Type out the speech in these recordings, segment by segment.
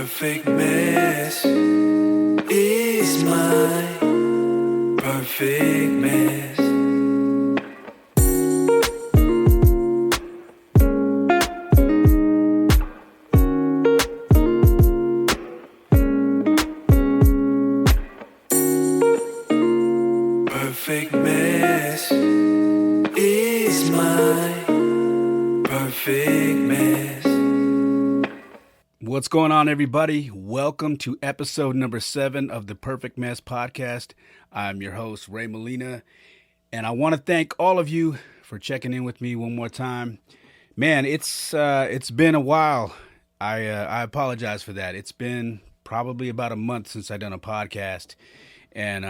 perfect mess is my perfect mess. Perfect mess is my perfect mess. What's going on, everybody? Welcome to episode number 7 of the Perfect Mess podcast. I'm your host, Ray Molina, and I want to thank all of you for checking in with me one more time. Man, it's been a while. I apologize for that. It's been probably about a month since I've done a podcast, and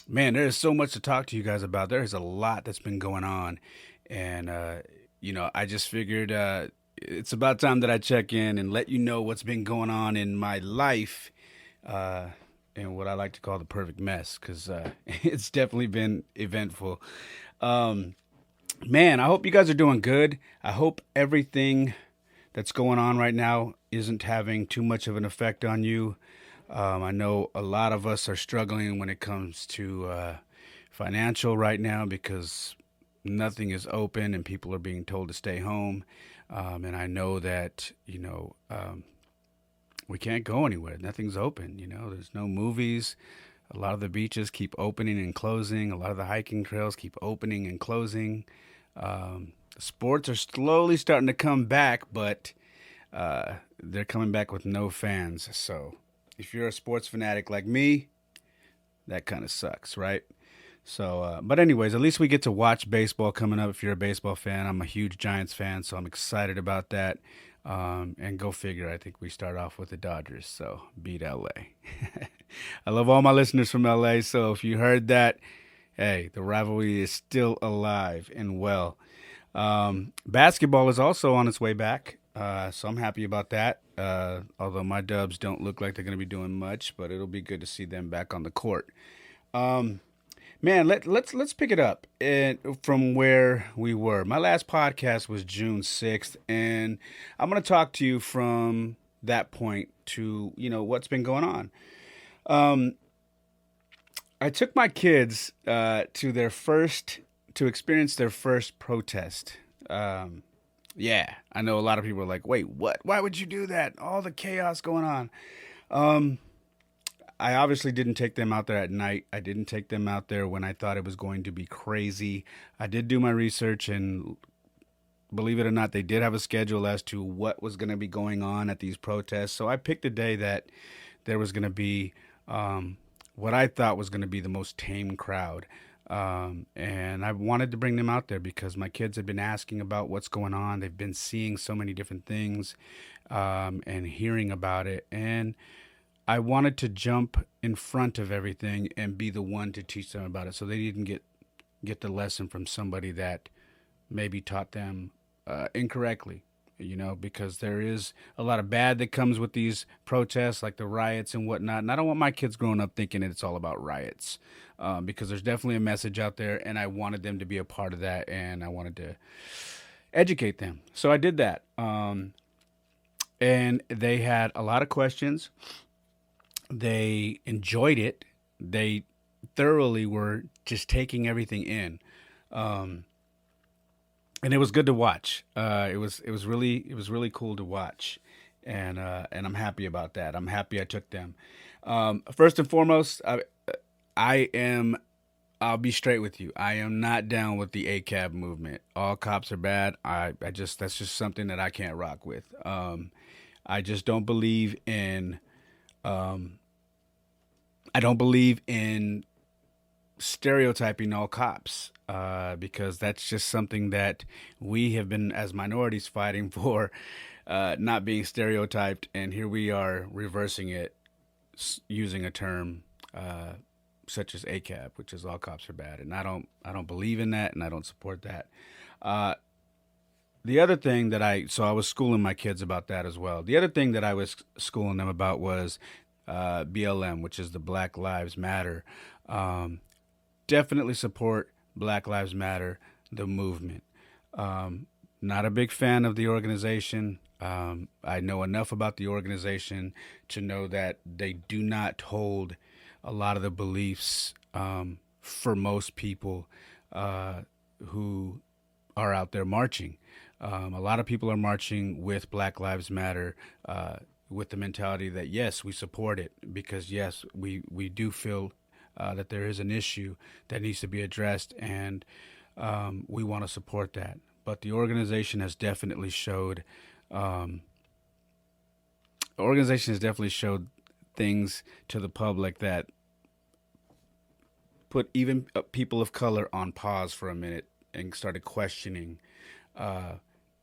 man, there is so much to talk to you guys about. There is a lot that's been going on, and I just figured it's about time that I check in and let you know what's been going on in my life, and what I like to call the perfect mess, because it's definitely been eventful. Man, I hope you guys are doing good. I hope everything that's going on right now isn't having too much of an effect on you. I know a lot of us are struggling when it comes to financial right now because nothing is open and people are being told to stay home. And I know that, we can't go anywhere. Nothing's open. There's no movies. A lot of the beaches keep opening and closing. A lot of the hiking trails keep opening and closing. Sports are slowly starting to come back, but they're coming back with no fans. So if you're a sports fanatic like me, that kind of sucks, right? So, but anyways, at least we get to watch baseball coming up. If you're a baseball fan, I'm a huge Giants fan, so I'm excited about that. And go figure, I think we start off with the Dodgers, so beat LA. I love all my listeners from LA, so if you heard that, hey, the rivalry is still alive and well. Basketball is also on its way back, so I'm happy about that. Although my Dubs don't look like they're going to be doing much, but it'll be good to see them back on the court. Man, let's pick it up from where we were. My last podcast was June 6th, and I'm going to talk to you from that point to, what's been going on. I took my kids to experience their first protest. Yeah, I know a lot of people are like, wait, what? Why would you do that? All the chaos going on. I obviously didn't take them out there at night. I didn't take them out there when I thought it was going to be crazy. I did do my research, and believe it or not, they did have a schedule as to what was going to be going on at these protests. So I picked a day that there was going to be what I thought was going to be the most tame crowd. And I wanted to bring them out there because my kids had been asking about what's going on. They've been seeing so many different things and hearing about it. And I wanted to jump in front of everything and be the one to teach them about it, so they didn't get the lesson from somebody that maybe taught them incorrectly. Because there is a lot of bad that comes with these protests, like the riots and whatnot. And I don't want my kids growing up thinking that it's all about riots, because there's definitely a message out there, and I wanted them to be a part of that, and I wanted to educate them. So I did that, and they had a lot of questions. They enjoyed it. They thoroughly were just taking everything in, and it was good to watch. It was really cool to watch, and I'm happy about that. I'm happy I took them. First and foremost, I'll be straight with you. I am not down with the ACAB movement. All cops are bad. That's just something that I can't rock with. I just don't believe in. I don't believe in stereotyping all cops, because that's just something that we have been, as minorities, fighting for, not being stereotyped, and here we are reversing it using a term such as ACAB, which is all cops are bad, and I don't believe in that, and I don't support that. The other thing that I was schooling my kids about that as well. The other thing that I was schooling them about was BLM, which is the Black Lives Matter. Definitely support Black Lives Matter, the movement. Not a big fan of the organization. I know enough about the organization to know that they do not hold a lot of the beliefs for most people uh, who are out there marching. A lot of people are marching with Black Lives Matter, with the mentality that yes, we support it because yes, we do feel that there is an issue that needs to be addressed, and we want to support that. But the organization has definitely showed um, the organization has definitely showed things to the public that put even people of color on pause for a minute and started questioning uh,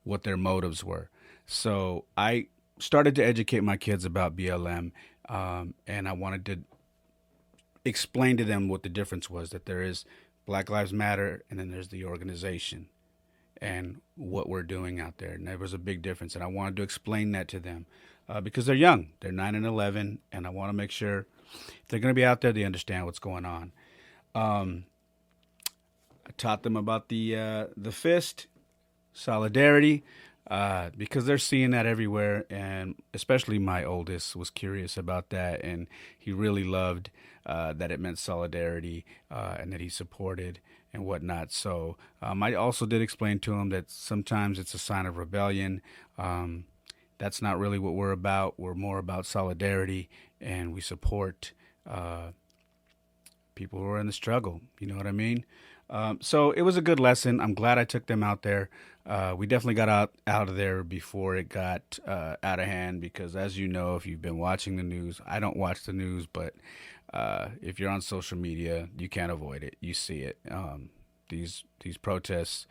what their motives were. So I started to educate my kids about BLM, and I wanted to explain to them what the difference was, that there is Black Lives Matter and then there's the organization and what we're doing out there. And there was a big difference. And I wanted to explain that to them because they're young. They're 9 and 11. And I want to make sure if they're going to be out there, they understand what's going on. Um, I taught them about the fist, solidarity, because they're seeing that everywhere, and especially my oldest was curious about that, and he really loved that it meant solidarity and that he supported and whatnot. So I also did explain to him that sometimes it's a sign of rebellion. Um, that's not really what we're about. We're more about solidarity, and we support people who are in the struggle. You know what I mean? So it was a good lesson. I'm glad I took them out there. We definitely got out of there before it got out of hand because, as you know, if you've been watching the news, I don't watch the news, but if you're on social media, you can't avoid it. You see it. These protests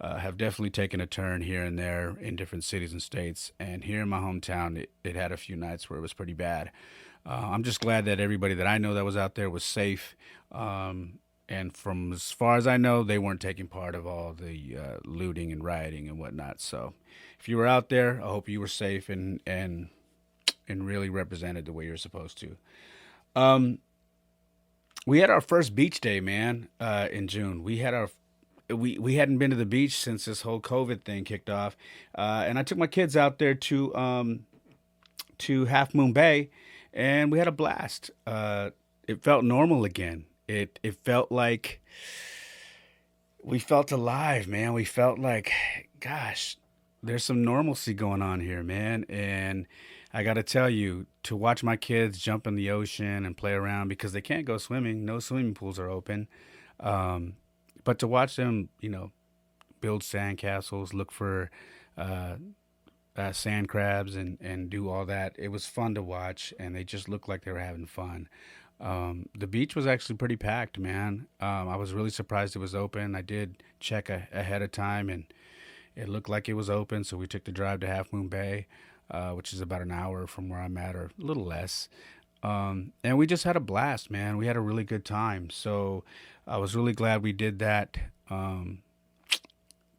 have definitely taken a turn here and there in different cities and states. And here in my hometown, it had a few nights where it was pretty bad. I'm just glad that everybody that I know that was out there was safe. And from as far as I know, they weren't taking part of all the looting and rioting and whatnot. So if you were out there, I hope you were safe and really represented the way you're supposed to. Um, we had our first beach day, man, in June. We hadn't been to the beach since this whole COVID thing kicked off, and I took my kids out there to Half Moon Bay, and we had a blast. It felt normal again. It felt like we felt alive, man. We felt like, gosh, there's some normalcy going on here, man. And I got to tell you, to watch my kids jump in the ocean and play around because they can't go swimming, no swimming pools are open. Um, but to watch them, build sandcastles, look for uh, sand crabs, and do all that, it was fun to watch, and they just looked like they were having fun. The beach was actually pretty packed, man. I was really surprised it was open. I did check ahead of time, and it looked like it was open. So we took the drive to Half Moon Bay, which is about an hour from where I'm at, or a little less. And we just had a blast, man. We had a really good time. So I was really glad we did that.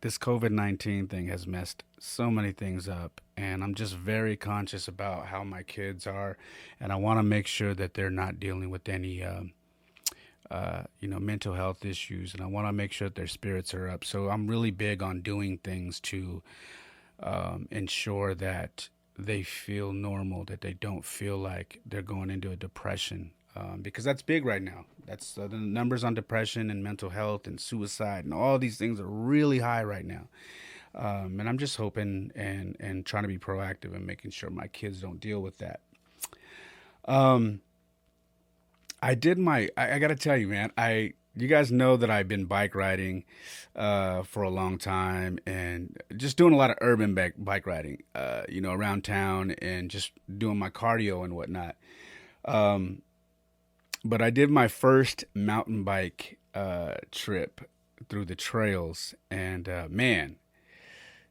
This COVID-19 thing has messed so many things up, and I'm just very conscious about how my kids are, and I want to make sure that they're not dealing with any mental health issues, and I want to make sure that their spirits are up. So I'm really big on doing things to ensure that they feel normal, that they don't feel like they're going into a depression, because that's big right now. That's the numbers on depression and mental health and suicide and all these things are really high right now. And I'm just hoping and trying to be proactive and making sure my kids don't deal with that. Um, I got to tell you, man, you guys know that I've been bike riding for a long time and just doing a lot of urban bike riding, around town and just doing my cardio and whatnot. Um, but I did my first mountain bike trip through the trails, and man,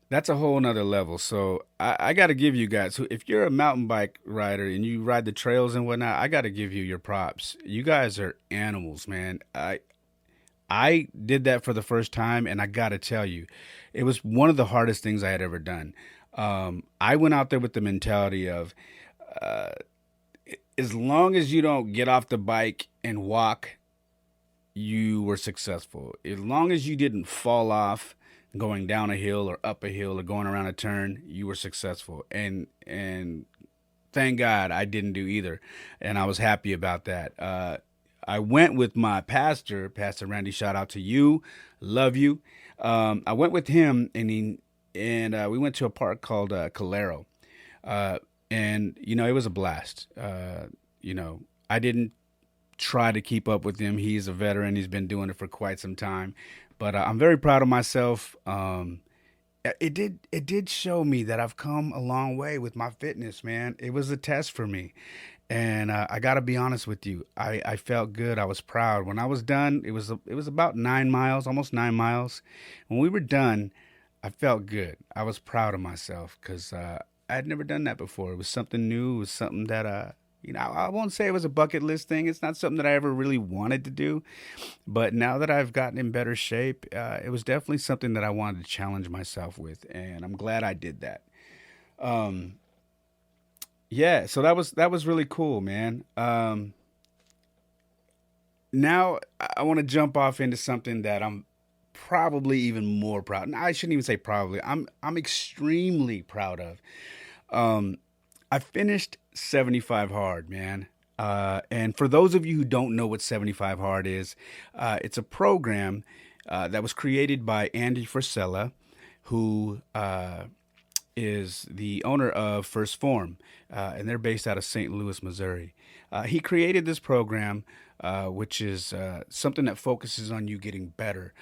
that's a whole nother level. So I got to give you guys, who, if you're a mountain bike rider and you ride the trails and whatnot, I got to give you your props. You guys are animals, man. I did that for the first time, and I got to tell you, it was one of the hardest things I had ever done. I went out there with the mentality of, uh, as long as you don't get off the bike and walk, you were successful. As long as you didn't fall off, going down a hill or up a hill or going around a turn, you were successful. And thank God I didn't do either, and I was happy about that. I went with my pastor, Pastor Randy. Shout out to you, love you. I went with him, and we went to a park called Calero, uh, and it was a blast. I didn't try to keep up with him. He's a veteran. He's been doing it for quite some time, but I'm very proud of myself. It did show me that I've come a long way with my fitness, man. It was a test for me, and I got to be honest with you. I felt good. I was proud when I was done. It was about 9 miles, almost 9 miles. When we were done, I felt good. I was proud of myself because I had never done that before. It was something new. It was something that I won't say it was a bucket list thing. It's not something that I ever really wanted to do. But now that I've gotten in better shape, it was definitely something that I wanted to challenge myself with, and I'm glad I did that. Um, yeah, so that was really cool, man. Now I want to jump off into something that I'm probably even more proud. No, I shouldn't even say probably. I'm extremely proud of. Um, I finished 75 Hard, man. And for those of you who don't know what 75 Hard is, it's a program that was created by Andy Frisella, who is the owner of First Form, and they're based out of St. Louis, Missouri. He created this program, which is something that focuses on you getting better,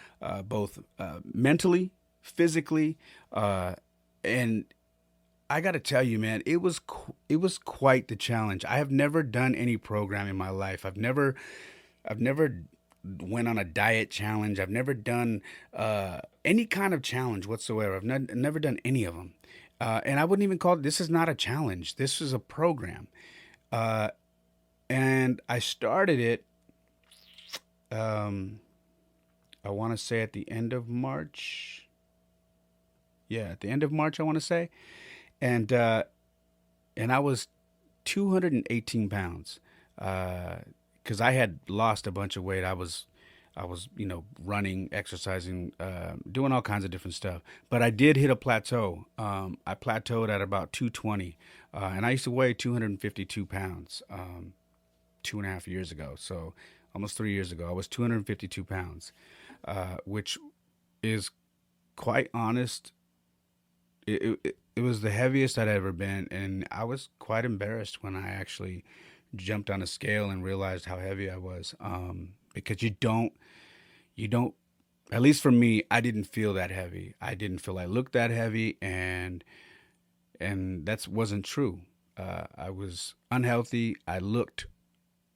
both mentally, physically, and I got to tell you, man, it was quite the challenge. I have never done any program in my life. I've never went on a diet challenge. I've never done any kind of challenge whatsoever. I've never done any of them. And I wouldn't even call it. This is not a challenge. This is a program. Uh, and I started it. Um, I want to say at the end of March. Yeah, at the end of March, I want to say. And and I was 218 pounds because I had lost a bunch of weight. I was running, exercising, doing all kinds of different stuff. But I did hit a plateau. I plateaued at about 220, and I used to weigh 252 pounds 2.5 years ago. So almost 3 years ago, I was 252 pounds, which is quite honest. It was the heaviest I'd ever been, and I was quite embarrassed when I actually jumped on a scale and realized how heavy I was. Because you don't, at least for me, I didn't feel that heavy. I didn't feel I looked that heavy, and that wasn't true. I was unhealthy. I looked,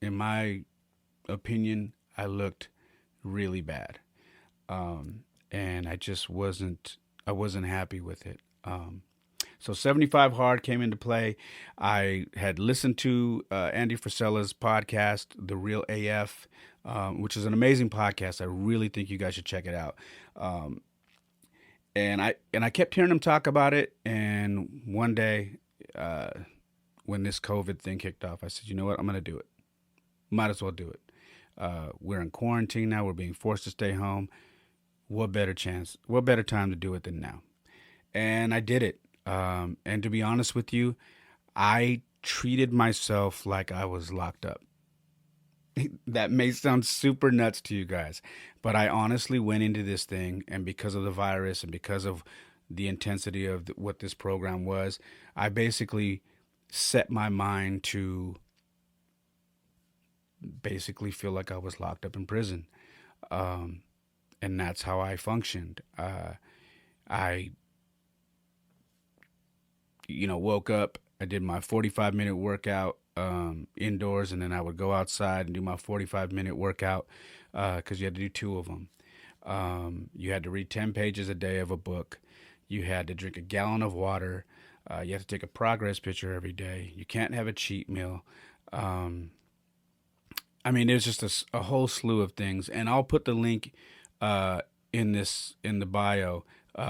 in my opinion, I looked really bad, and I just wasn't. I wasn't happy with it. So 75 Hard came into play. I had listened to Andy Frisella's podcast, The Real AF, which is an amazing podcast. I really think you guys should check it out. Um, and I kept hearing him talk about it. And one day, uh, when this COVID thing kicked off, I said, you know what? I'm going to do it. Might as well do it. We're in quarantine now. We're being forced to stay home. What better chance? What better time to do it than now? And I did it. And to be honest with you, I treated myself like I was locked up. That may sound super nuts to you guys, but I honestly went into this thing, and because of the virus and because of the intensity of what this program was, I basically set my mind to basically feel like I was locked up in prison. Um, and that's how I functioned. I woke up. I did my 45-minute workout indoors, and then I would go outside and do my 45-minute workout because you had to do two of them. You had to read 10 pages a day of a book. You had to drink a gallon of water. You have to take a progress picture every day. You can't have a cheat meal. Um, I mean, there's just a whole slew of things, and I'll put the link in the bio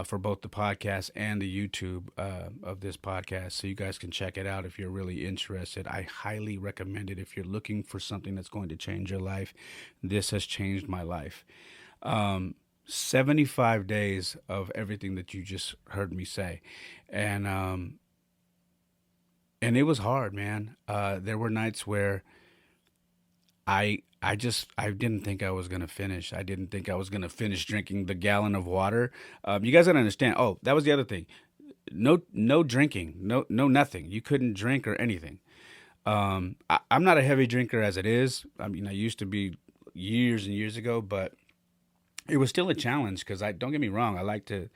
for both the podcast and the YouTube of this podcast, so you guys can check it out if you're really interested. I highly recommend it if you're looking for something that's going to change your life. This has changed my life. Um, 75 days of everything that you just heard me say. And and it was hard, man. There were nights where I didn't think I was gonna finish. I didn't think I was gonna finish drinking the gallon of water. You guys gotta understand. Oh, that was the other thing. No drinking, no nothing. You couldn't drink or anything. I'm not a heavy drinker as it is. I mean, I used to be years and years ago, but it was still a challenge because I don't get me wrong. I like to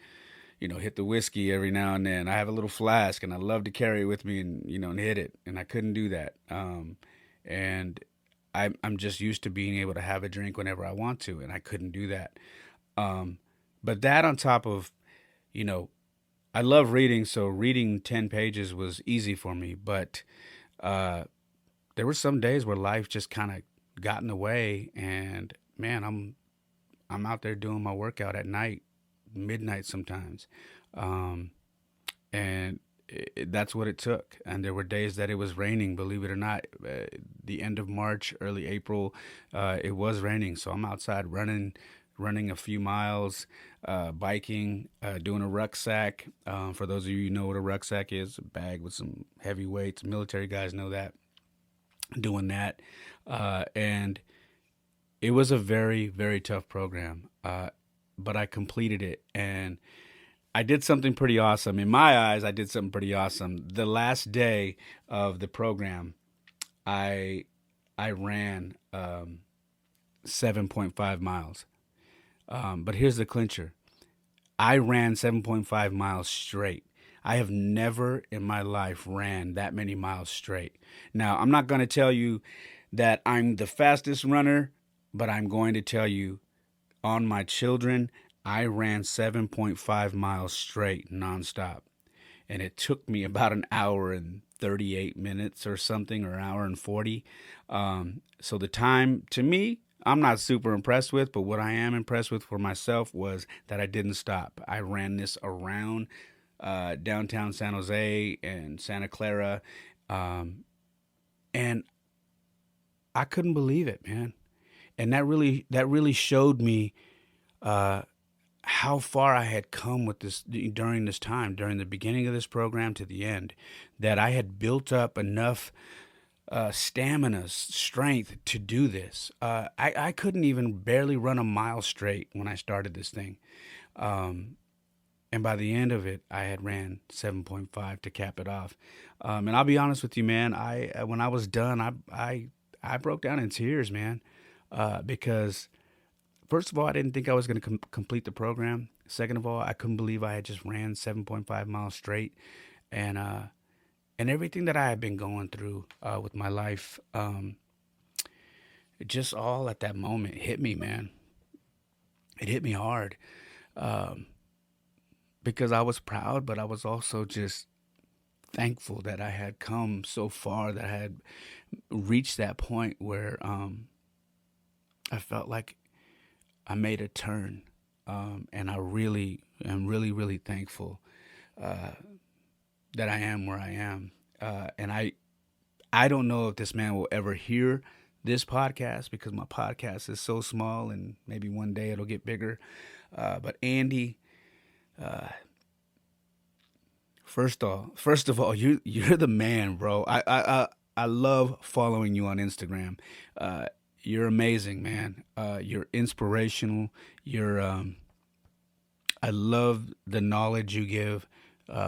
hit the whiskey every now and then. I have a little flask and I love to carry it with me and and hit it. And I couldn't do that. And I'm just used to being able to have a drink whenever I want to, and I couldn't do that. Um, but that on top of, you know, I love reading, so reading 10 pages was easy for me. But uh, there were some days where life just kind of got in the way, and man, I'm out there doing my workout at night, midnight sometimes, um, and that's what it took. And there were days that it was raining, believe it or not. The end of March, early April, it was raining, so I'm outside running a few miles, biking, doing a rucksack. For those of you who know what a rucksack is, a bag with some heavy weights. Military guys know that. Doing that, and it was a very, very tough program, but I completed it, and I did something pretty awesome. In my eyes, I did something pretty awesome. The last day of the program, I I ran 7.5 miles. But here's the clincher. I ran 7.5 miles straight. I have never in my life ran that many miles straight. Now, I'm not going to tell you that I'm the fastest runner, but I'm going to tell you on my children, I ran 7.5 miles straight nonstop. And it took me about an hour and 38 minutes or something, or an hour and 40. So the time to me, I'm not super impressed with, but what I am impressed with for myself was that I didn't stop. I ran this around downtown San Jose and Santa Clara, um, and I couldn't believe it, man. And that really showed me uh, how far I had come with this during this time, during the beginning of this program to the end, that I had built up enough stamina, strength to do this. I couldn't even barely run a mile straight when I started this thing. Um, and by the end of it, I had ran 7.5 to cap it off. And I'll be honest with you, man. When I was done, I broke down in tears, man, because first of all, I didn't think I was going to complete the program. Second of all, I couldn't believe I had just ran 7.5 miles straight, and everything that I had been going through with my life, it just all at that moment hit me, man. It hit me hard, um, because I was proud, but I was also just thankful that I had come so far, that I had reached that point where I felt like I made a turn, and I really am really, really thankful uh, that I am where I am. And I don't know if this man will ever hear this podcast because my podcast is so small, and maybe one day it'll get bigger. But Andy, first of all, you're the man, bro. I love following you on Instagram. Uh, you're amazing, man. You're inspirational. You're I love the knowledge you give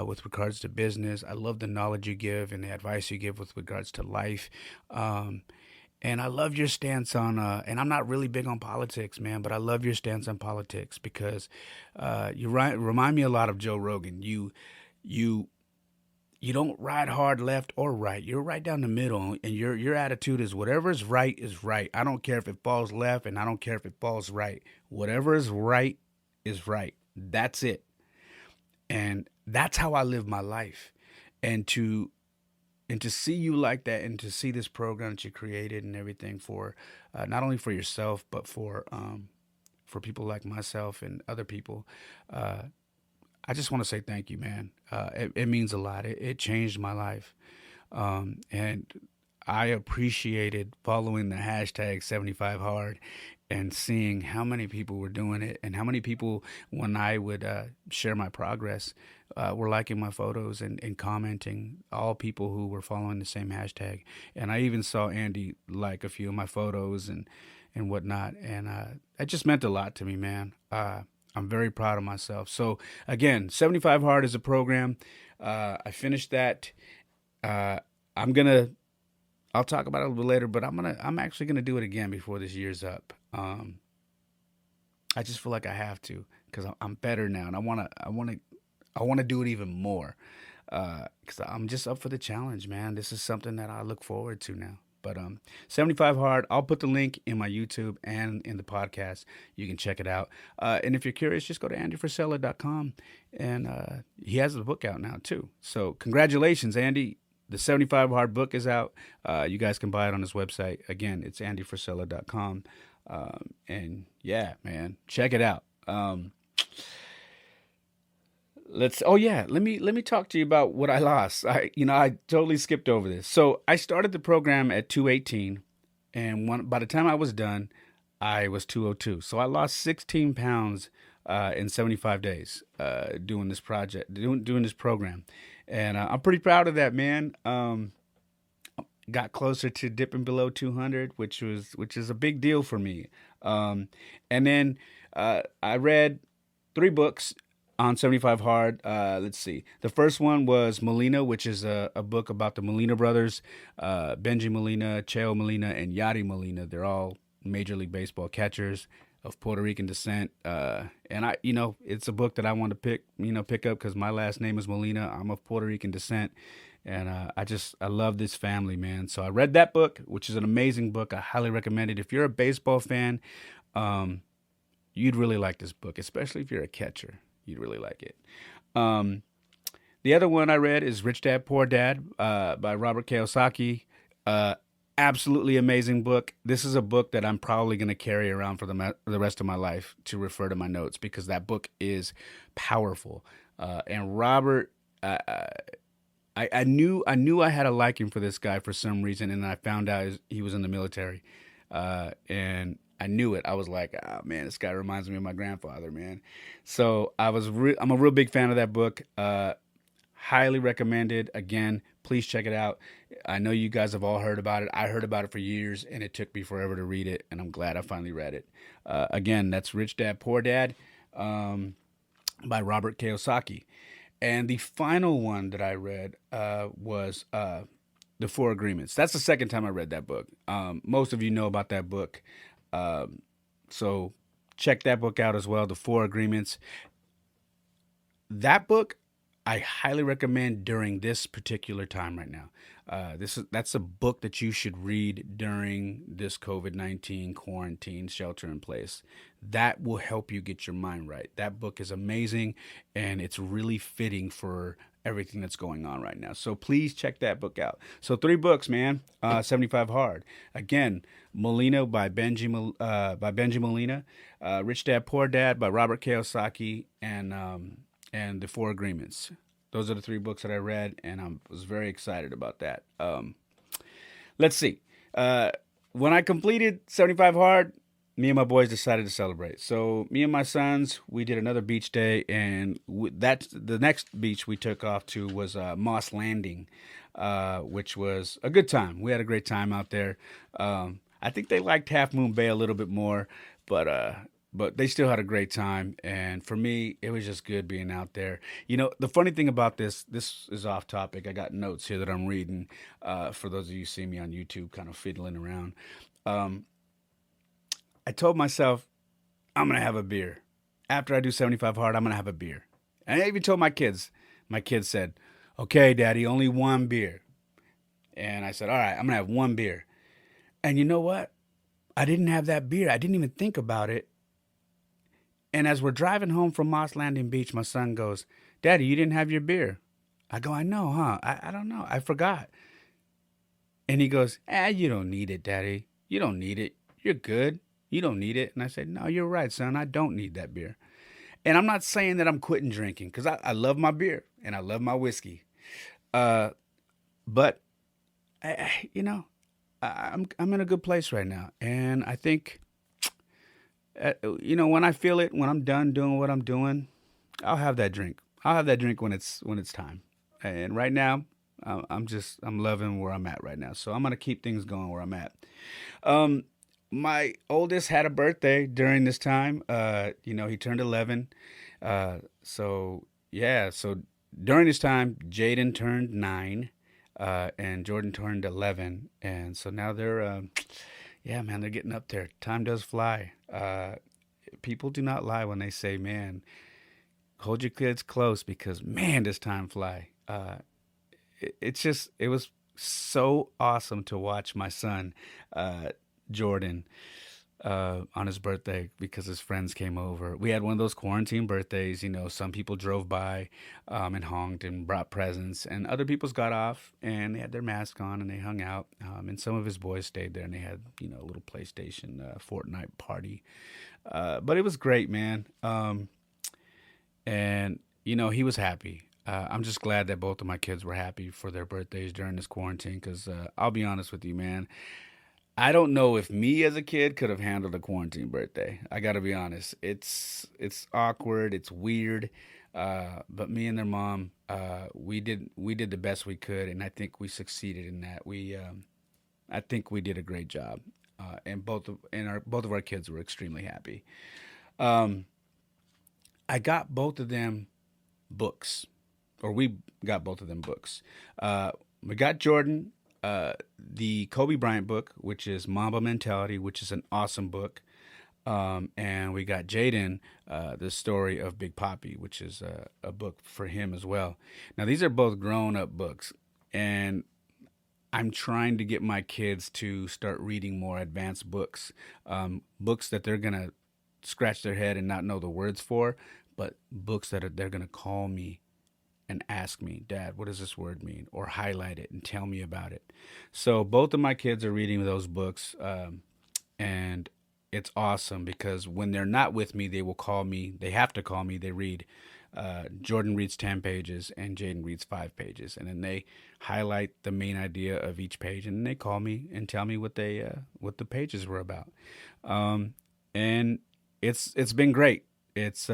with regards to business. I love the knowledge you give and the advice you give with regards to life. Um, and I love your stance on, and I'm not really big on politics, man, but I love your stance on politics because remind me a lot of Joe Rogan. You, you don't ride hard left or right. You're right down the middle, and your attitude is whatever is right is right. I don't care if it falls left, and I don't care if it falls right. Whatever is right. That's it. And that's how I live my life. And to see you like that, and to see this program that you created and everything for not only for yourself but for people like myself and other people, uh, I just want to say thank you, man. It means a lot. It changed my life, and I appreciated following the hashtag 75 hard, and seeing how many people were doing it and how many people, when I would share my progress, were liking my photos and commenting, all people who were following the same hashtag. And I even saw Andy like a few of my photos and whatnot. And that just meant a lot to me, man. I'm very proud of myself. So, again, 75 Hard is a program. I finished that. Uh, I'm gonna I'll talk about it a little bit later, but I'm actually gonna do it again before this year's up. I just feel like I have to because I'm better now, and I wanna do it even more because I'm just up for the challenge, man. This is something that I look forward to now. But 75 Hard, I'll put the link in my YouTube and in the podcast. You can check it out. And if you're curious, just go to andyfrisella.com. And he has the book out now, too. So congratulations, Andy. The 75 Hard book is out. You guys can buy it on his website. Again, it's andyfrisella.com. And yeah, man, check it out. Let me talk to you about what I lost. I totally skipped over this. So I started the program at 218, and by the time I was done, I was 202. So I lost 16 pounds in 75 days doing this project, doing this program, and I'm pretty proud of that, man. Got closer to dipping below 200, which is a big deal for me. And then I read three books on 75 Hard. Let's see. The first one was Molina, which is a book about the Molina brothers, Benji Molina, Cheo Molina, and Yadi Molina. They're all Major League Baseball catchers of Puerto Rican descent. And it's a book that I want to pick up because my last name is Molina. I'm of Puerto Rican descent. And I love this family, man. So I read that book, which is an amazing book. I highly recommend it. If you're a baseball fan, you'd really like this book, especially if you're a catcher. You'd really like it. The other one I read is Rich Dad Poor Dad by Robert Kiyosaki. Absolutely amazing book. This is a book that I'm probably going to carry around for the rest of my life to refer to my notes because that book is powerful. And Robert, I knew I had a liking for this guy for some reason, and I found out he was in the military, and I knew it. I was like, oh man, this guy reminds me of my grandfather, man. So I'm a real big fan of that book. Highly recommended. Again, please check it out. I know you guys have all heard about it. I heard about it for years, and it took me forever to read it, and I'm glad I finally read it. Again, that's Rich Dad Poor Dad by Robert Kiyosaki. And the final one that I read was The Four Agreements. That's the second time I read that book. Most of you know about that book. So check that book out as well, The Four Agreements. That book I highly recommend during this particular time right now. That's a book that you should read during this COVID-19 quarantine shelter in place. That will help you get your mind right. That book is amazing and it's really fitting for everything that's going on right now. So please check that book out. So three books, man. 75 Hard. Again, Molina by Benji Molina, Rich Dad Poor Dad by Robert Kiyosaki, and The Four Agreements. Those are the three books that I read, and I was very excited about that. Let's see. When I completed 75 Hard, me and my boys decided to celebrate. So me and my sons, we did another beach day, and that's the next beach we took off to was Moss Landing, which was a good time. We had a great time out there. I think they liked Half Moon Bay a little bit more, but they still had a great time. And for me, it was just good being out there. The funny thing about this is off topic. I got notes here that I'm reading for those of you who see me on YouTube kind of fiddling around. I told myself, I'm going to have a beer. After I do 75 Hard, I'm going to have a beer. And I even told my kids. My kids said, okay, Daddy, only one beer. And I said, all right, I'm going to have one beer. And you know what? I didn't have that beer. I didn't even think about it. And as we're driving home from Moss Landing Beach, my son goes, Daddy, you didn't have your beer. I go, I know, huh? I don't know. I forgot. And he goes, you don't need it, Daddy. You don't need it. You're good. You don't need it. And I said, no, you're right, son. I don't need that beer. And I'm not saying that I'm quitting drinking because I love my beer and I love my whiskey. But, I'm in a good place right now. And I think when I feel it, when I'm done doing what I'm doing, I'll have that drink. I'll have that drink when it's time. And right now, I'm loving where I'm at right now. So I'm gonna keep things going where I'm at. Um, my oldest had a birthday during this time. He turned 11. So yeah, so during this time, Jaden turned 9, and Jordan turned 11, and so now they're, yeah, man, they're getting up there. Time does fly. People do not lie when they say, man, hold your kids close because man, does time fly. It was so awesome to watch my son, uh, Jordan, on his birthday because his friends came over. We had one of those quarantine birthdays. Some people drove by, and honked and brought presents, and other people's got off and they had their mask on and they hung out. And some of his boys stayed there and they had, a little PlayStation Fortnite party. But it was great, man. And he was happy. I'm just glad that both of my kids were happy for their birthdays during this quarantine. Because I'll be honest with you, man, I don't know if me as a kid could have handled a quarantine birthday. I got to be honest. It's awkward. It's weird. But me and their mom, we did the best we could, and I think we succeeded in that. I think we did a great job, and both of our kids were extremely happy. Um, I got both of them books, or we got both of them books. We got Jordan the Kobe Bryant book, which is Mamba Mentality, which is an awesome book. And we got Jaden, the story of Big Poppy, which is a book for him as well. Now, these are both grown up books, and I'm trying to get my kids to start reading more advanced books, books that they're going to scratch their head and not know the words for, but books they're going to call me and ask me, Dad, what does this word mean? Or highlight it and tell me about it. So both of my kids are reading those books, and it's awesome because when they're not with me, they will call me. They have to call me. They read. Jordan reads 10 pages and Jaden reads 5 pages. And then they highlight the main idea of each page and then they call me and tell me what the pages were about. And it's been great. It's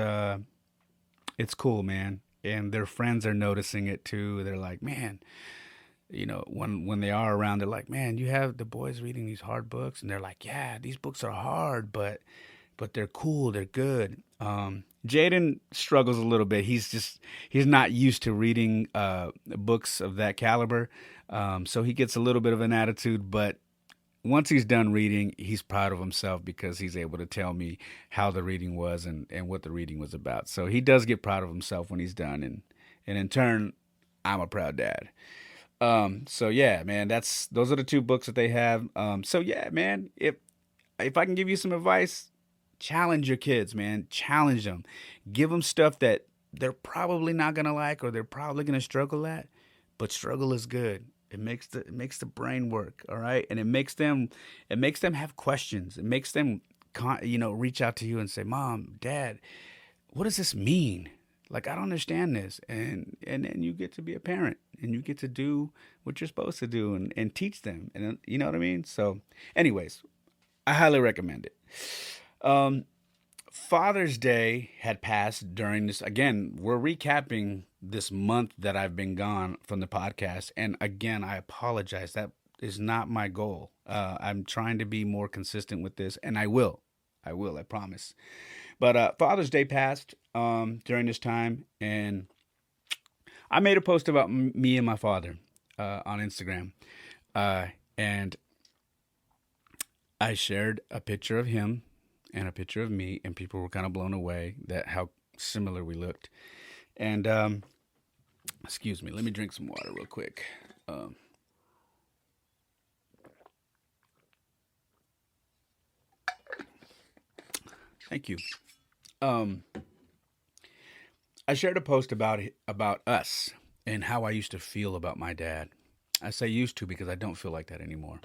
cool, man. And their friends are noticing it too. They're like, man, when they are around, they're like, man, you have the boys reading these hard books, and they're like, yeah, these books are hard, but they're cool, they're good. Jaden struggles a little bit. He's not used to reading books of that caliber, so he gets a little bit of an attitude. But once he's done reading, he's proud of himself because he's able to tell me how the reading was and what the reading was about. So he does get proud of himself when he's done, and in turn, I'm a proud dad. So yeah, man, those are the two books that they have. So yeah, man, if I can give you some advice, challenge your kids, man. Challenge them. Give them stuff that they're probably not gonna like or they're probably gonna struggle at, but struggle is good. It makes the brain work, all right, and it makes them have questions. It makes them reach out to you and say, Mom, Dad, what does this mean? Like, I don't understand this. And then you get to be a parent and you get to do what you're supposed to do and teach them. And you know what I mean? So, anyways, I highly recommend it. Um, Father's Day had passed during this. Again, we're recapping this month that I've been gone from the podcast. And again, I apologize. That is not my goal. I'm trying to be more consistent with this, and I will. I promise. But Father's Day passed during this time, and I made a post about me and my father on Instagram. And I shared a picture of him and a picture of me, and people were kind of blown away that how similar we looked. And excuse me, let me drink some water real quick. Um, Thank you. Um, I shared a post about us and how I used to feel about my dad. I say used to because I don't feel like that anymore.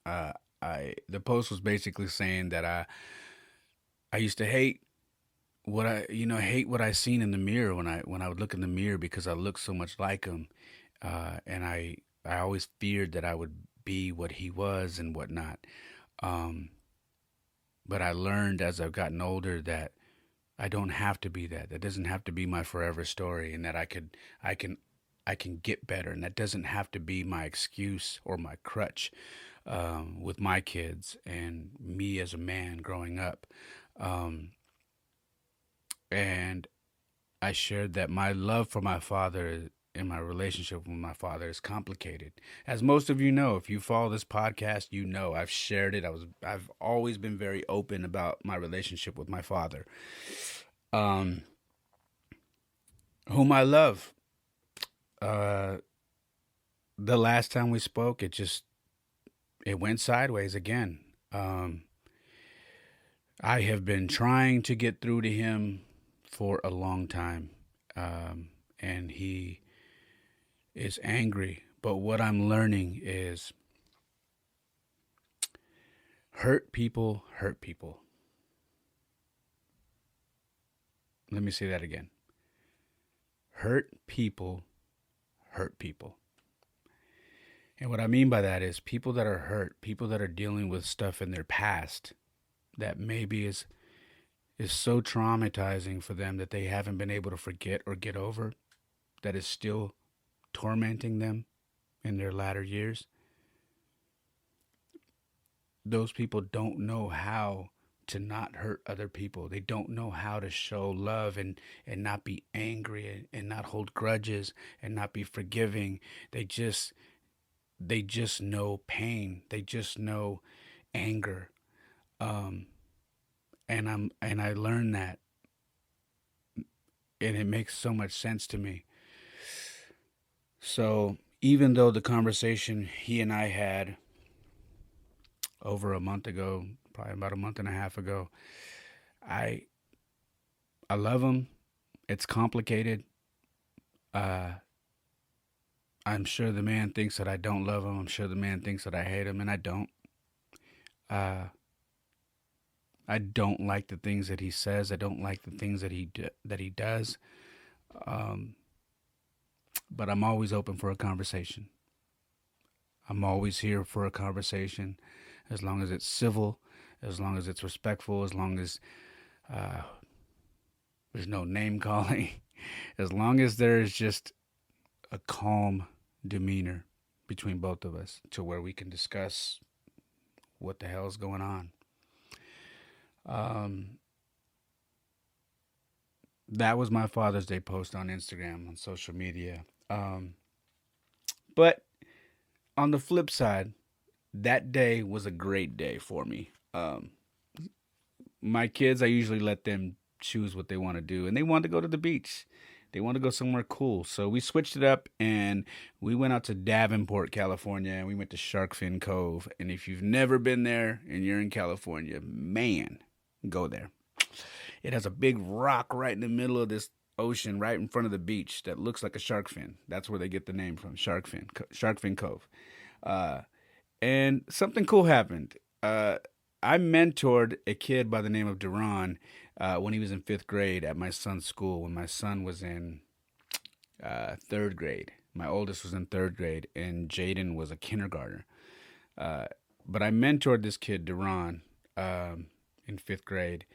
Uh, I the post was basically saying that I used to hate what I seen in the mirror when I would look in the mirror because I looked so much like him, and I always feared that I would be what he was and whatnot. Um, But I learned as I've gotten older that I don't have to be that. That doesn't have to be my forever story, and that I can, I can get better, and that doesn't have to be my excuse or my crutch with my kids and me as a man growing up. Um, and I shared that my love for my father and my relationship with my father is complicated. As most of you know, if you follow this podcast, you know I've shared it. I've always been very open about my relationship with my father, um, whom I love. Uh, the last time we spoke, it went sideways again. Um, I have been trying to get through to him for a long time, and he is angry. But what I'm learning is hurt people hurt people. Let me say that again. Hurt people hurt people. And what I mean by that is people that are hurt, people that are dealing with stuff in their past that maybe is so traumatizing for them that they haven't been able to forget or get over, that is still tormenting them in their latter years. Those people don't know how to not hurt other people. They don't know how to show love and not be angry and not hold grudges and not be forgiving. They just they just know pain. They just know anger. Um, and I learned that, and it makes so much sense to me. So even though the conversation he and I had over a month ago, probably about a month and a half ago, I I love him. It's complicated. Uh, I'm sure the man thinks that I don't love him. I'm sure the man thinks that I hate him, and I don't. Uh, I don't like the things that he says. I don't like the things that he does. Um, but I'm always open for a conversation. I'm always here for a conversation, as long as it's civil, as long as it's respectful, as long as uh, there's no name calling, as long as there's just a calm demeanor between both of us to where we can discuss what the hell is going on. Um, that was my Father's Day post on Instagram, on social media. Um, but on the flip side, that day was a great day for me. My kids, I usually let them choose what they want to do, and they wanted to go to the beach. They want to go somewhere cool. So we switched it up and we went out to Davenport, California, and we went to Sharkfin Cove. And if you've never been there and you're in California, man, go there. It has a big rock right in the middle of this ocean, right in front of the beach, that looks like a shark fin. That's where they get the name from, Sharkfin Cove. Uh, and something cool happened. I mentored a kid by the name of Duran when he was in fifth grade at my son's school. When my son was in third grade, my oldest was in third grade, and Jaden was a kindergartner. Uh, but I mentored this kid, Duran, in fifth grade,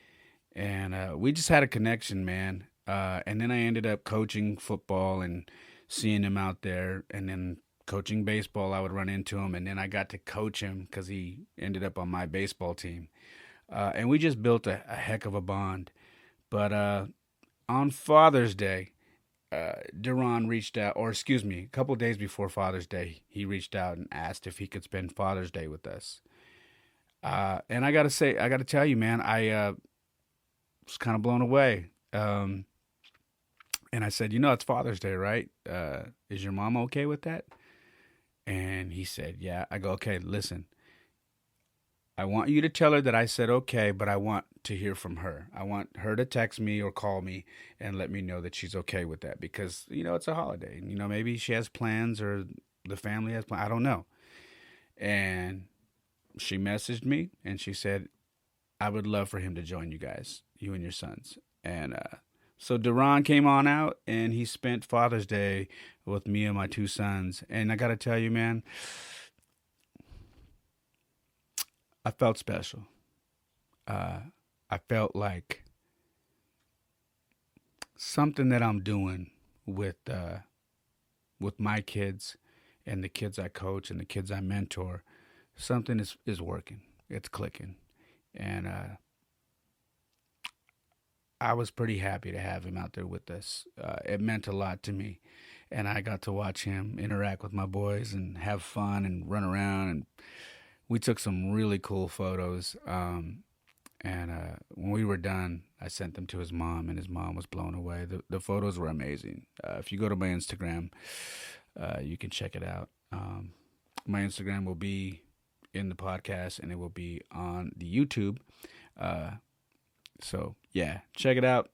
and we just had a connection, man. And then I ended up coaching football and seeing him out there, and then coaching baseball. I would run into him, and then I got to coach him because he ended up on my baseball team, and we just built a heck of a bond. But on Father's Day, Duran reached out, or excuse me, a couple days before Father's Day, he reached out and asked if he could spend Father's Day with us. And I gotta tell you, man, I was kind of blown away. And I said, it's Father's Day, right? Is your mom okay with that? And he said, yeah. I go, okay, listen, I want you to tell her that I said okay, but I want to hear from her. I want her to text me or call me and let me know that she's okay with that because, it's a holiday. Maybe she has plans or the family has plans. I don't know. And she messaged me and she said, I would love for him to join you guys, you and your sons. And so Duran came on out and he spent Father's Day with me and my two sons. And I got to tell you, man, I felt special. uh, I felt like something that I'm doing with my kids and the kids I coach and the kids I mentor, something is working. It's clicking, and I was pretty happy to have him out there with us. It meant a lot to me, and I got to watch him interact with my boys and have fun and run around. And we took some really cool photos. And when we were done, I sent them to his mom, and his mom was blown away. The photos were amazing. If you go to my Instagram, you can check it out. My Instagram will be in the podcast, and it will be on the YouTube. Uh, so yeah, check it out.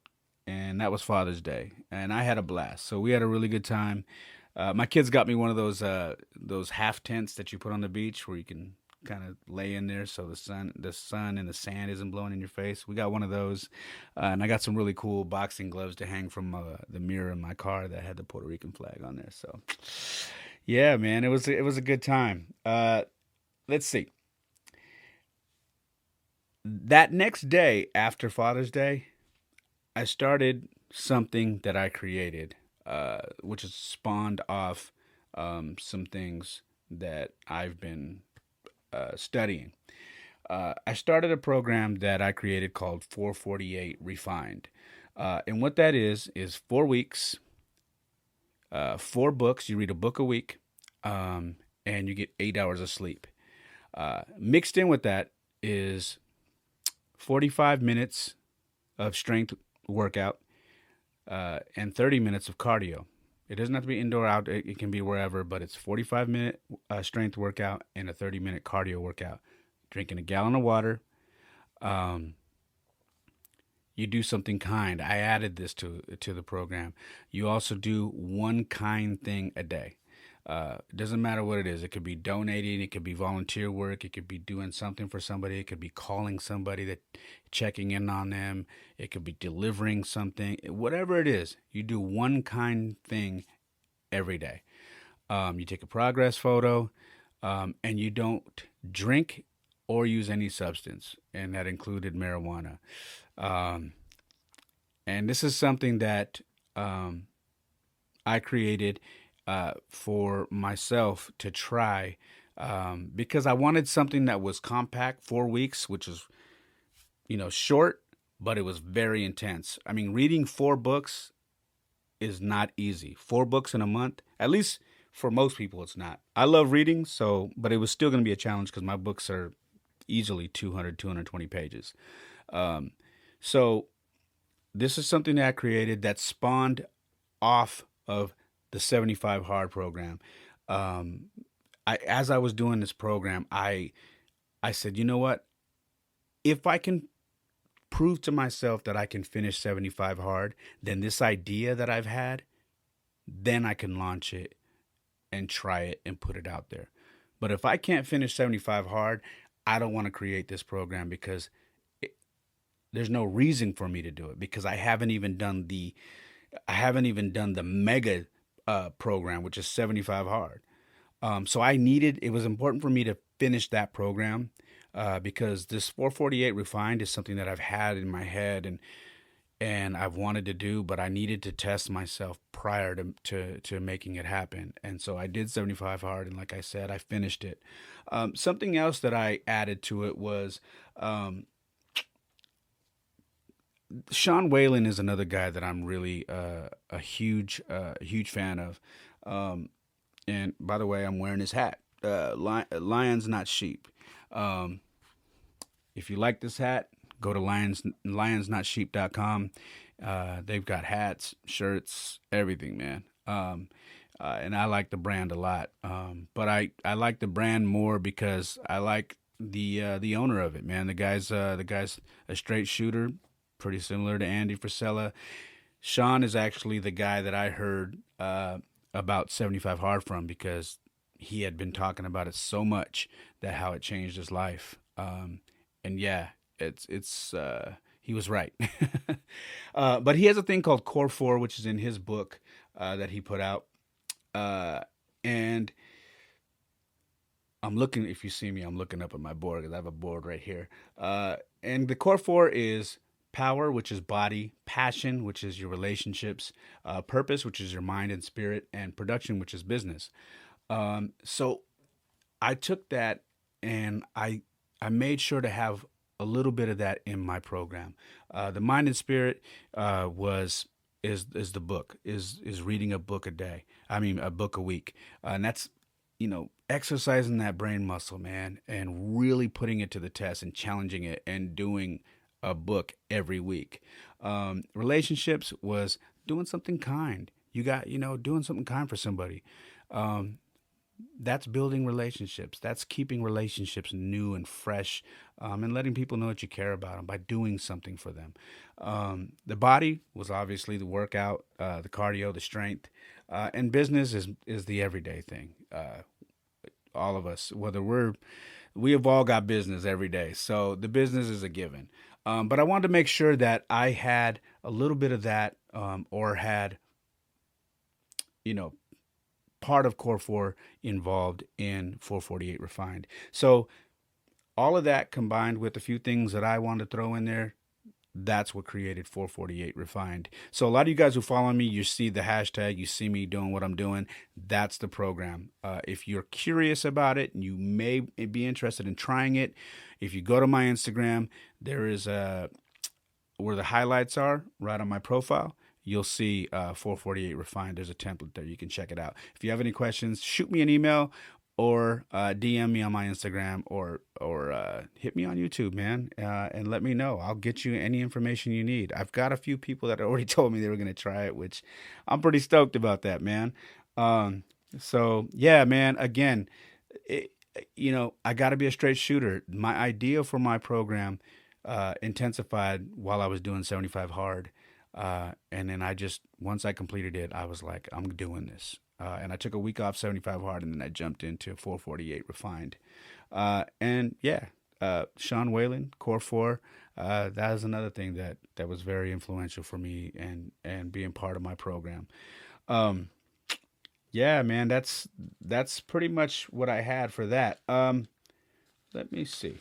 And that was Father's Day, and I had a blast. So we had a really good time. My kids got me one of those half tents that you put on the beach where you can kind of lay in there so the sun and the sand isn't blowing in your face. We got one of those, and I got some really cool boxing gloves to hang from the mirror in my car that had the Puerto Rican flag on there. So yeah, man, it was a good time. Let's see. That next day after Father's Day, I started something that I created, which has spawned off some things that I've been studying. I started a program that I created called 448 Refined. And what that is 4 weeks, 4 books. You read a book a week, and you get 8 hours of sleep. Mixed in with that is 45 minutes of strength workout and 30 minutes of cardio. It doesn't have to be indoor, out. It can be wherever, but it's 45-minute strength workout and a 30-minute cardio workout. Drinking a gallon of water. Um, you do something kind. I added this to the program. You also do one kind thing a day. It doesn't matter what it is. It could be donating. It could be volunteer work. It could be doing something for somebody. It could be calling somebody, that checking in on them. It could be delivering something. Whatever it is, you do one kind thing every day. You take a progress photo, and you don't drink or use any substance, and that included marijuana. Um, and this is something that I created for myself to try, because I wanted something that was compact, 4 weeks, which is, short, but it was very intense. I mean, reading 4 books is not easy. 4 books in a month, at least for most people, it's not. I love reading, so, but it was still going to be a challenge because my books are easily 200, 220 pages. Um, so this is something that I created that spawned off of the 75 Hard program. Um, as I was doing this program, I said, you know what? If I can prove to myself that I can finish 75 Hard, then this idea that I've had, then I can launch it and try it and put it out there. But if I can't finish 75 Hard, I don't want to create this program because it, there's no reason for me to do it because I haven't even done the mega program, which is 75 Hard. So it was important for me to finish that program, because this 448 Refined is something that I've had in my head, and I've wanted to do, but I needed to test myself prior to making it happen. And so I did 75 Hard, and like I said, I finished it. Something else that I added to it was, um, Sean Whalen is another guy that I'm really a huge fan of. Um, and by the way, I'm wearing his hat. Lions, not sheep. Um, if you like this hat, go to lionsnotsheep.com. They've got hats, shirts, everything, man. And I like the brand a lot. But I like the brand more because I like the owner of it, man. The guy's a straight shooter, pretty similar to Andy Frisella. Sean is actually the guy that I heard about 75 Hard from because he had been talking about it so much that how it changed his life. And yeah, it's he was right. But he has a thing called Core Four, which is in his book that he put out, uh, and I'm looking, if you see me, I'm looking up at my board because I have a board right here. And the core four is power, which is body, passion, which is your relationships, purpose, which is your mind and spirit, and production, which is business. So I took that and I made sure to have a little bit of that in my program. The mind and spirit was is the book is reading a book a day. I mean a book a week, and that's exercising that brain muscle, man, and really putting it to the test and challenging it and doing a book every week. Relationships was doing something kind. You got doing something kind for somebody. Um, that's building relationships. That's keeping relationships new and fresh, and letting people know that you care about them by doing something for them. The body was obviously the workout, the cardio, the strength, and business is the everyday thing. All of us, whether we have all got business every day, so the business is a given. But I wanted to make sure that I had a little bit of that, or had you know part of Core 4 involved in 448 Refined. So all of that combined with a few things that I wanted to throw in there, that's what created 448 Refined. So a lot of you guys who follow me, you see the hashtag, you see me doing what I'm doing. That's the program. If you're curious about it, you may be interested in trying it. If you go to my Instagram, there is where the highlights are right on my profile. You'll see 448 Refined. There's a template there. You can check it out. If you have any questions, shoot me an email or DM me on my Instagram, or hit me on YouTube, man, and let me know. I'll get you any information you need. I've got a few people that already told me they were going to try it, which I'm pretty stoked about that, man. So yeah, man. Again, it, I got to be a straight shooter. My idea for my program intensified while I was doing 75 hard. And then once I completed it, I was like, I'm doing this. And I took a week off 75 hard, and then I jumped into 448 Refined. And yeah, Sean Whalen, Core 4, that is another thing that was very influential for me and being part of my program. Um, yeah, man, that's pretty much what I had for that. Let me see.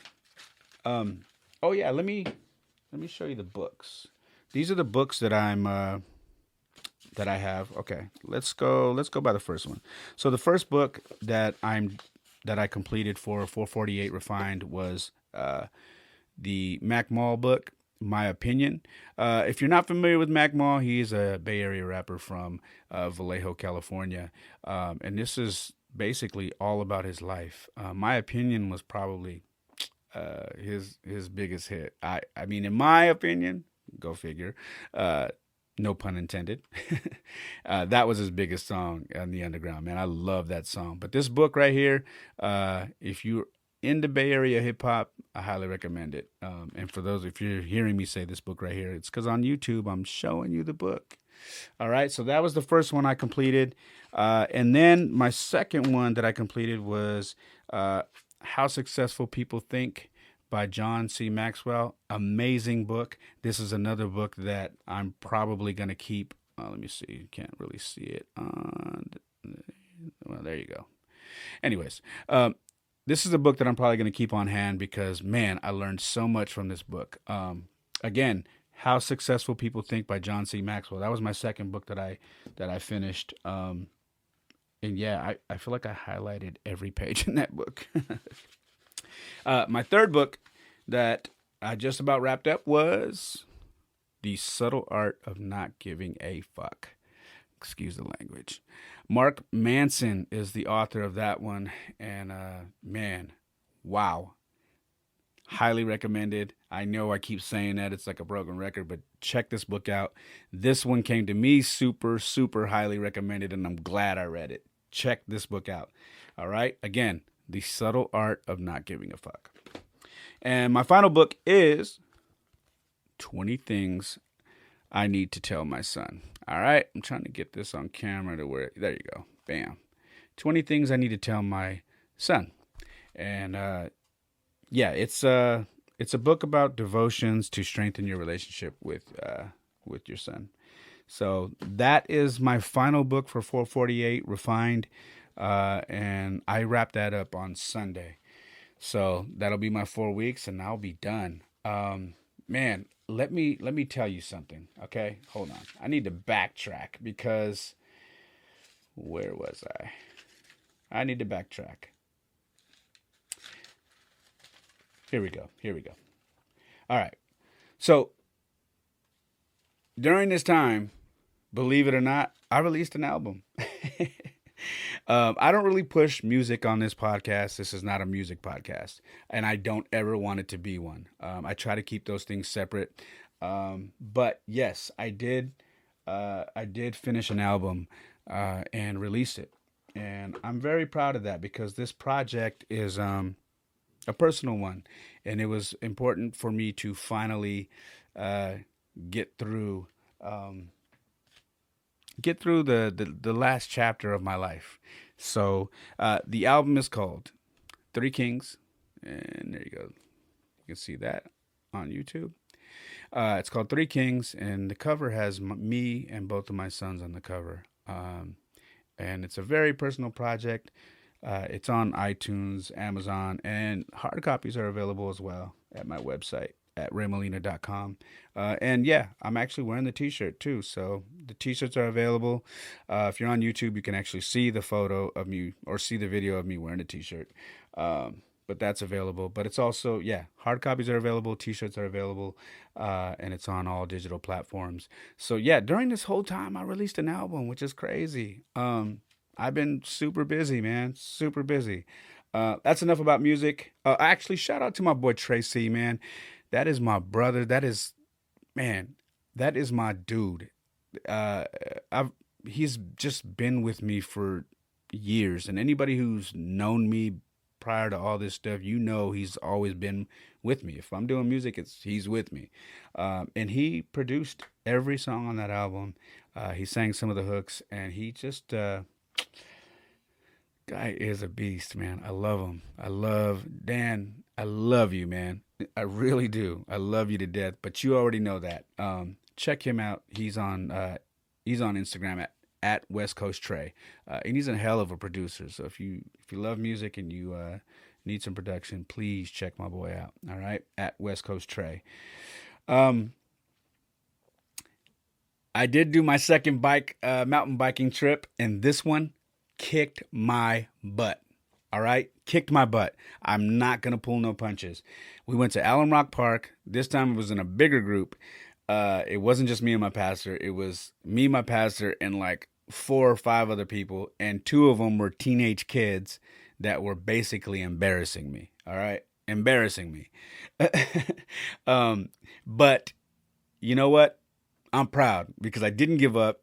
Oh yeah, let me show you the books. These are the books that I have. Okay, let's go by the first one. So the first book that I completed for 448 Refined was the Mac Mall book, My Opinion. If you're not familiar with Mac Mall, he's a Bay Area rapper from Vallejo, California, and this is basically all about his life. My Opinion was probably his biggest hit. I mean, in my opinion, go figure. No pun intended. That was his biggest song on the underground, man. I love that song. But this book right here, if you're in the Bay Area hip hop, I highly recommend it. And for those, if you're hearing me say this book right here, it's because on YouTube I'm showing you the book. All right, so that was the first one I completed. And then my second one that I completed was How Successful People Think by John C. Maxwell. Amazing book. This is another book that I'm probably going to keep. Let me see. You can't really see it. Well, there you go. Anyways, this is a book that I'm probably going to keep on hand because, man, I learned so much from this book. Again, How Successful People Think by John C. Maxwell. That was my second book that I finished. And yeah, I feel like I highlighted every page in that book. My third book that I just about wrapped up was The Subtle Art of Not Giving a Fuck. Excuse the language. Mark Manson is the author of that one. And man, wow. Highly recommended. I know I keep saying that. It's like a broken record, but check this book out. This one came to me super, super highly recommended, and I'm glad I read it. Check this book out. All right. Again, The Subtle Art of Not Giving a Fuck. And my final book is 20 Things I Need to Tell My Son. All right. I'm trying to get this on camera to where, there you go. Bam. 20 Things I Need to Tell My Son. And yeah, it's a book about devotions to strengthen your relationship with your son. So that is my final book for 448 Refined. and I wrapped that up on Sunday. So that'll be my 4 weeks, and I'll be done. Man, let me tell you something. Okay, hold on. I need to backtrack because where was I? I need to backtrack. Here we go. Here we go. All right. So during this time, believe it or not, I released an album. I don't really push music on this podcast. This is not a music podcast, and I don't ever want it to be one. I try to keep those things separate. But yes, I did. I did finish an album and release it, and I'm very proud of that because this project is a personal one, and it was important for me to finally uh, get through. Um, get through the last chapter of my life. So the album is called Three Kings, and there you go. You can see that on YouTube. It's called Three Kings, and the cover has me and both of my sons on the cover. And it's a very personal project. It's on iTunes, Amazon, and hard copies are available as well at my website at raymolina.com. And yeah, I'm actually wearing the t-shirt too. So the t-shirts are available. If you're on YouTube, you can actually see the photo of me or see the video of me wearing a t-shirt. But that's available. But it's also, yeah, hard copies are available, t-shirts are available, and it's on all digital platforms. So yeah, during this whole time, I released an album, which is crazy. I've been super busy, man, super busy. That's enough about music. Actually, shout out to my boy Tracy, man. That is my brother. That is, man, that is my dude. Uh, I've he's just been with me for years, and anybody who's known me prior to all this stuff, you know, he's always been with me. If I'm doing music, it's he's with me, and he produced every song on that album. He sang some of the hooks, and he just guy is a beast, man. I love him. I love Dan. I love you, man. I really do. I love you to death. But you already know that. Check him out. He's on Instagram at West Coast Trey, and he's a hell of a producer. So if you love music and you need some production, please check my boy out. All right, at West Coast Trey. Um, I did do my second mountain biking trip, and this one kicked my butt. All right, kicked my butt. I'm not gonna pull no punches. We went to Allen Rock Park. This time it was in a bigger group. It wasn't just me and my pastor. It was me, my pastor, and like 4 or 5 other people, and two of them were teenage kids that were basically embarrassing me. All right, embarrassing me. um, but you know what? I'm proud because I didn't give up.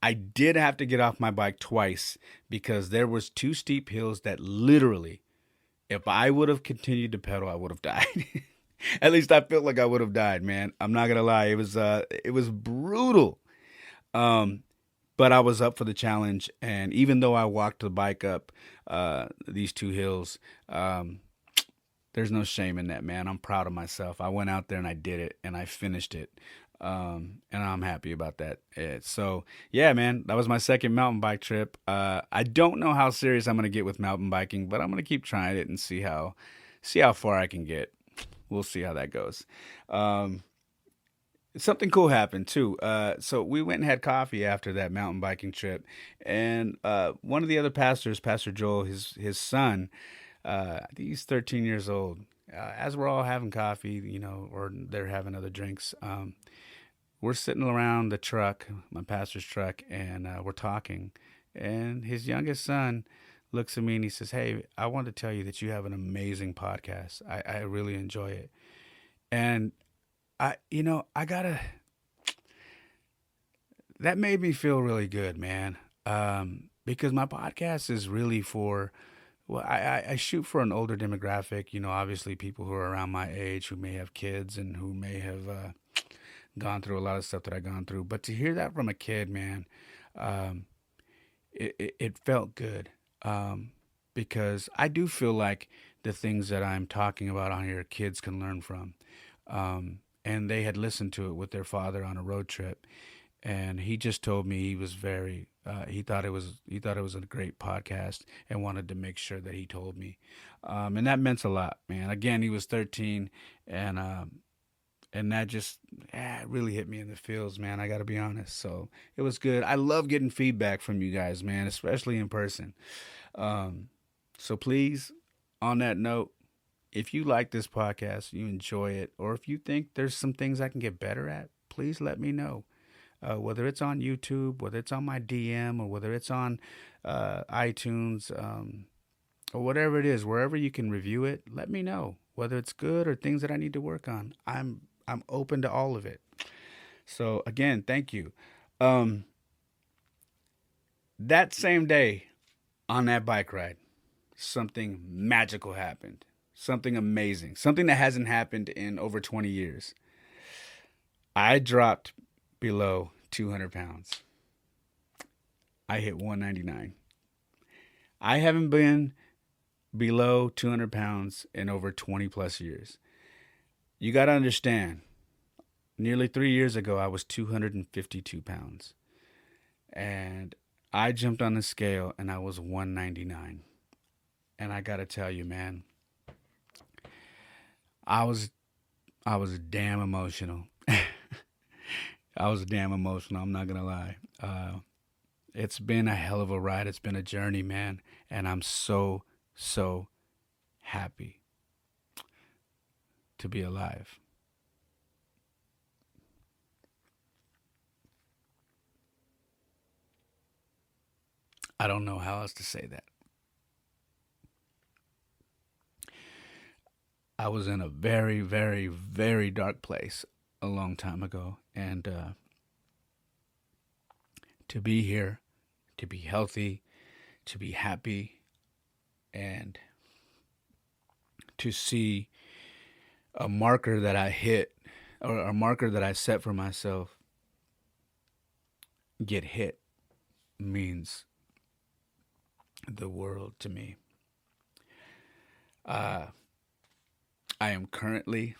I did have to get off my bike twice because there was two steep hills that literally, if I would have continued to pedal, I would have died. At least I felt like I would have died, man. I'm not gonna lie. It was brutal. Um, but I was up for the challenge, and even though I walked the bike up these two hills, there's no shame in that, man. I'm proud of myself. I went out there and I did it, and I finished it. And I'm happy about that. So yeah, man, that was my second mountain bike trip. I don't know how serious I'm gonna get with mountain biking, but I'm gonna keep trying it and see how far I can get. We'll see how that goes. Um, Something cool happened too. So we went and had coffee after that mountain biking trip, and one of the other pastors, Pastor Joel, his son, I think he's 13 years old. As we're all having coffee, or they're having other drinks, we're sitting around the truck, my pastor's truck, and we're talking. And his youngest son looks at me and he says, "Hey, I want to tell you that you have an amazing podcast. I really enjoy it." And I gotta, that made me feel really good, man. Because my podcast is really for, well, I shoot for an older demographic, obviously people who are around my age who may have kids and who may have gone through a lot of stuff that I've gone through. But to hear that from a kid, man, um, it felt good. Because I do feel like the things that I'm talking about on here, kids can learn from. And they had listened to it with their father on a road trip. and he just told me he was very he thought it was a great podcast and wanted to make sure that he told me, and that meant a lot, man. Again, he was 13, and and that just it really hit me in the feels, man. I got to be honest. So it was good. I love getting feedback from you guys, man, especially in person. Um, so please, on that note, if you like this podcast, you enjoy it, or if you think there's some things I can get better at, please let me know. Whether it's on YouTube, whether it's on my DM, or whether it's on iTunes, or whatever it is, wherever you can review it, let me know whether it's good or things that I need to work on. I'm open to all of it. So again, thank you. Um, that same day on that bike ride, something magical happened. Something amazing. Something that hasn't happened in over 20 years. I dropped below 200 pounds. I hit 199. I haven't been below 200 pounds in over 20 plus years. You got to understand, nearly 3 years ago, I was 252 pounds. And I jumped on the scale and I was 199. And I got to tell you, man, I was I was damn emotional. I was damn emotional. I'm not gonna lie. It's been a hell of a ride. It's been a journey, man, and I'm so happy to be alive. I don't know how else to say that. I was in a very dark place a long time ago, and to be here, to be healthy, to be happy, and to see a marker that I hit or a marker that I set for myself get hit means the world to me. Uh, I am currently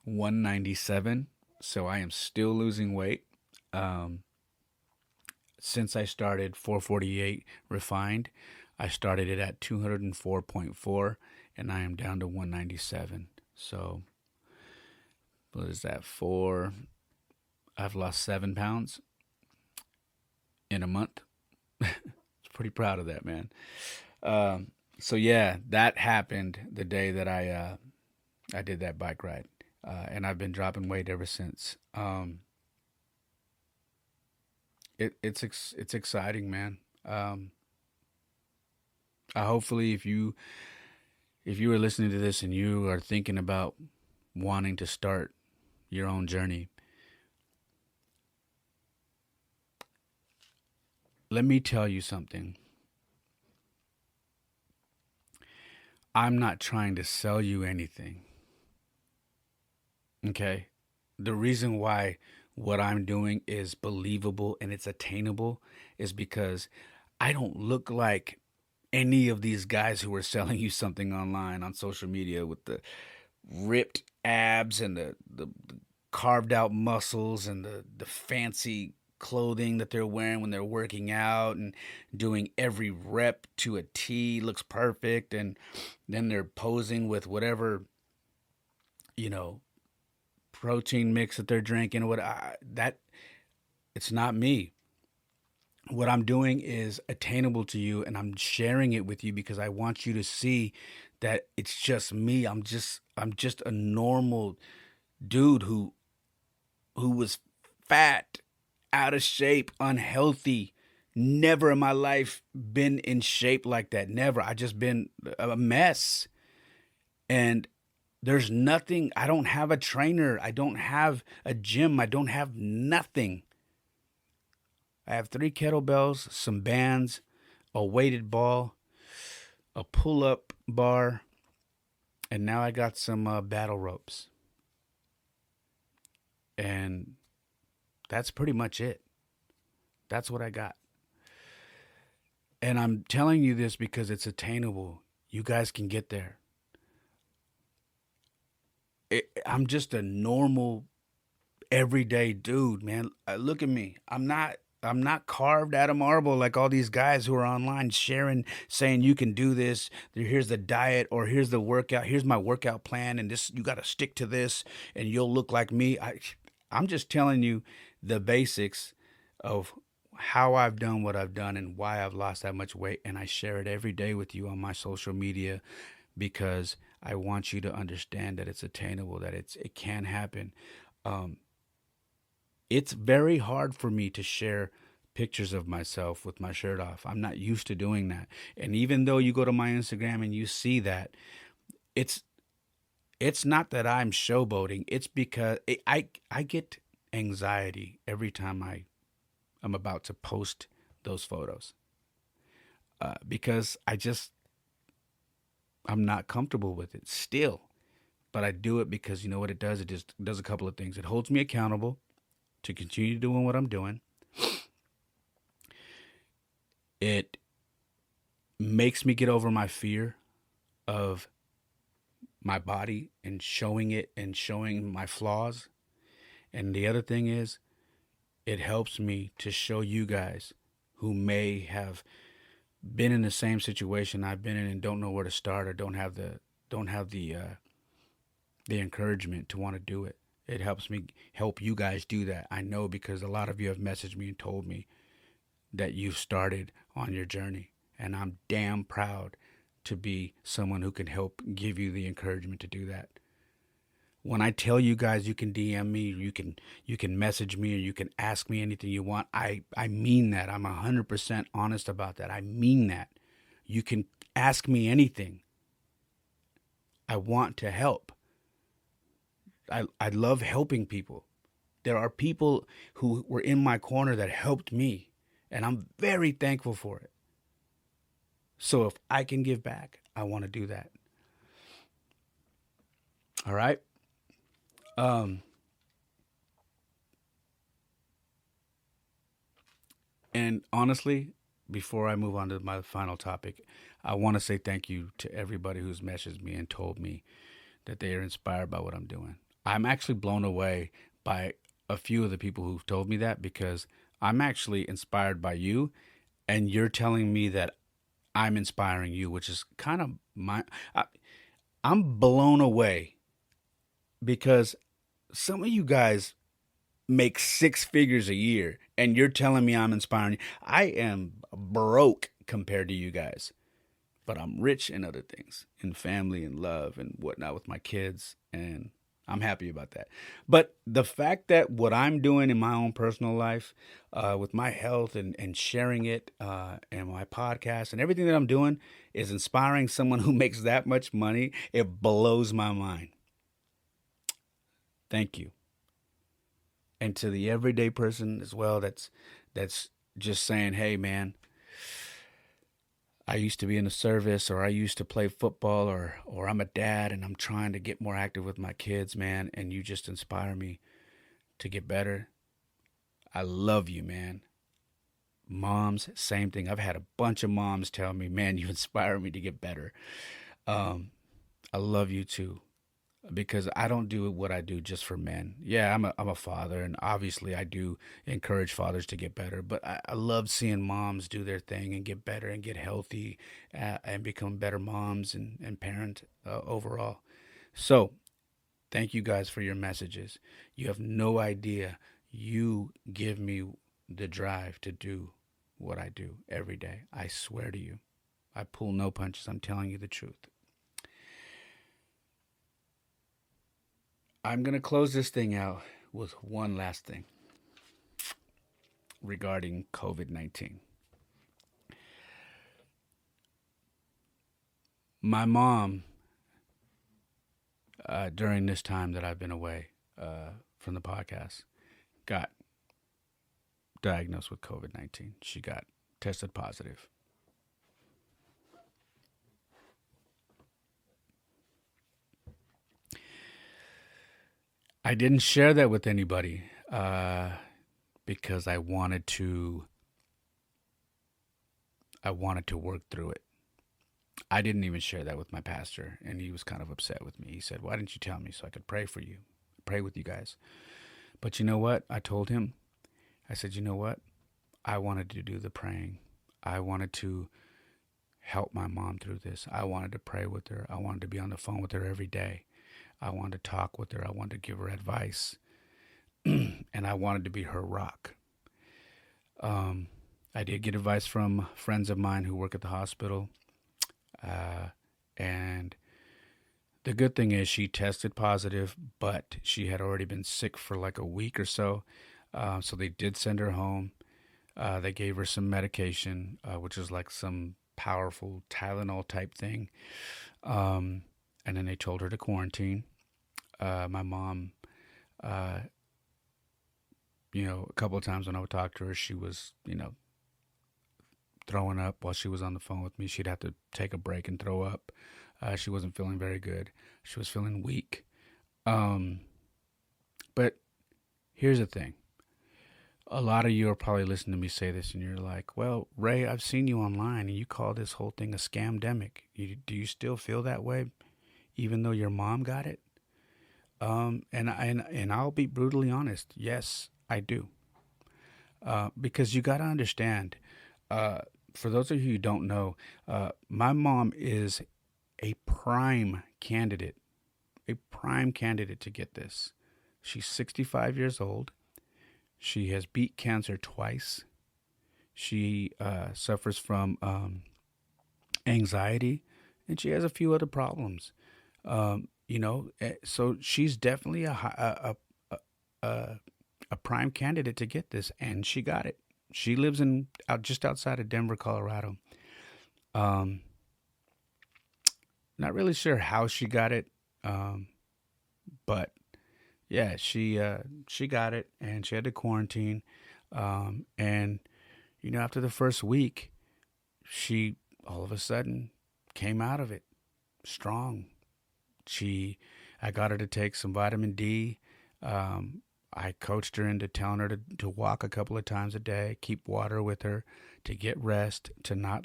197, so I am still losing weight. Um, since I started 448 refined, I started it at 204.4, and I am down to 197. So, what is that? I've lost 7 pounds in a month. Pretty proud of that, man. So yeah, that happened the day that I did that bike ride, and I've been dropping weight ever since. It's exciting, man. Um, hopefully, if you are listening to this and you are thinking about wanting to start your own journey, let me tell you something. I'm not trying to sell you anything. Okay? The reason why what I'm doing is believable and it's attainable is because I don't look like any of these guys who are selling you something online on social media with the ripped abs and the carved out muscles and the fancy clothing that they're wearing when they're working out and doing every rep to a T looks perfect, and then they're posing with whatever, you know, protein mix that they're drinking or that it's not me. What I'm doing is attainable to you, and I'm sharing it with you because I want you to see that it's just me. I'm just a normal dude who was fat, out of shape, unhealthy. Never in my life been in shape like that. Never. I just been a mess. And there's nothing. I don't have a trainer. I don't have a gym. I don't have nothing. I have three kettlebells, some bands, a weighted ball, a pull up bar, and now I got some battle ropes. And that's pretty much it. That's what I got. And I'm telling you this because it's attainable. You guys can get there. I'm just a normal everyday dude, man. Look at me. I'm not carved out of marble like all these guys who are online sharing, saying you can do this. Here's the diet, or here's the workout. Here's my workout plan, and this you got to stick to this, and you'll look like me. I'm just telling you the basics of how I've done what I've done and why I've lost that much weight, and I share it every day with you on my social media because I want you to understand that it's attainable, that it can happen. Um, it's very hard for me to share pictures of myself with my shirt off. I'm not used to doing that. And even though you go to my Instagram and you see that, it's it's not that I'm showboating. It's because I get anxiety every time I'm about to post those photos because I'm not comfortable with it still. But I do it because you know what it does? It just does a couple of things. It holds me accountable to continue doing what I'm doing. It makes me get over my fear of my body and showing it and showing my flaws. And the other thing is, it helps me to show you guys who may have been in the same situation I've been in and don't know where to start or don't have the encouragement to want to do it. It helps me help you guys do that. I know because a lot of you have messaged me and told me that you've started on your journey. And I'm damn proud to be someone who can help give you the encouragement to do that. When I tell you guys you can DM me, you can message me, or you can ask me anything you want, I mean that. I'm 100% honest about that. I mean that. You can ask me anything. I want to help. I love helping people. There are people who were in my corner that helped me, and I'm very thankful for it. So if I can give back, I want to do that. All right. Um, and honestly, before I move on to my final topic, I want to say thank you to everybody who's messaged me and told me that they are inspired by what I'm doing. I'm actually blown away by a few of the people who've told me that because I'm actually inspired by you, and you're telling me that I'm inspiring you, which is kind of I, I'm blown away because some of you guys make six figures a year and you're telling me I'm inspiring you. I am broke compared to you guys, but I'm rich in other things, in family and love and whatnot with my kids. And I'm happy about that. But the fact that what I'm doing in my own personal life, with my health and sharing it, and my podcast and everything that I'm doing is inspiring someone who makes that much money, it blows my mind. Thank you. And to the everyday person as well that's just saying, "Hey man, I used to be in the service, or I used to play football, or I'm a dad and I'm trying to get more active with my kids, man, and you just inspire me to get better." I love you, man. Moms, same thing. I've had a bunch of moms tell me, "Man, you inspire me to get better." Um, I love you too, because I don't do what I do just for men. Yeah, I'm a father, and obviously I do encourage fathers to get better. But I love seeing moms do their thing and get better and get healthy, and become better moms and parent, overall. So thank you guys for your messages. You have no idea. You give me the drive to do what I do every day. I swear to you, I pull no punches. I'm telling you the truth. I'm going to close this thing out with one last thing regarding COVID 19. My mom, during this time that I've been away, from the podcast, got diagnosed with COVID 19. She got tested positive. I didn't share that with anybody, because I wanted to work through it. I didn't even share that with my pastor, and he was kind of upset with me. He said, "Why didn't you tell me so I could pray for you, pray with you guys?" But you know what? I told him, I said, you know what? I wanted to do the praying. I wanted to help my mom through this. I wanted to pray with her. I wanted to be on the phone with her every day. I wanted to talk with her. I wanted to give her advice. And I wanted to be her rock. Um, I did get advice from friends of mine who work at the hospital. Uh, and the good thing is she tested positive, but she had already been sick for like a week or so. So they did send her home. They gave her some medication, which is like some powerful Tylenol type thing. Um, and then they told her to quarantine. My mom, uh, a couple of times when I would talk to her, she was, throwing up while she was on the phone with me. She'd have to take a break and throw up. She wasn't feeling very good. She was feeling weak. Um, but here's the thing. A lot of you are probably listening to me say this and you're like, well, Ray, I've seen you online and you call this whole thing a scamdemic. Do you still feel that way even though your mom got it? And I'll be brutally honest. Yes, I do. Because you got to understand, uh, for those of you who don't know, my mom is a prime candidate to get this. She's 65 years old. She has beat cancer twice. She suffers from anxiety, and she has a few other problems. So she's definitely a a prime candidate to get this, and she got it. She lives in out just outside of Denver, Colorado. Um, Not really sure how she got it, um, but yeah, she got it, and she had to quarantine. And after the first week, she all of a sudden came out of it strong. She, I got her to take some vitamin D. Um, I coached her into telling her to walk a couple of times a day, keep water with her, to get rest, to not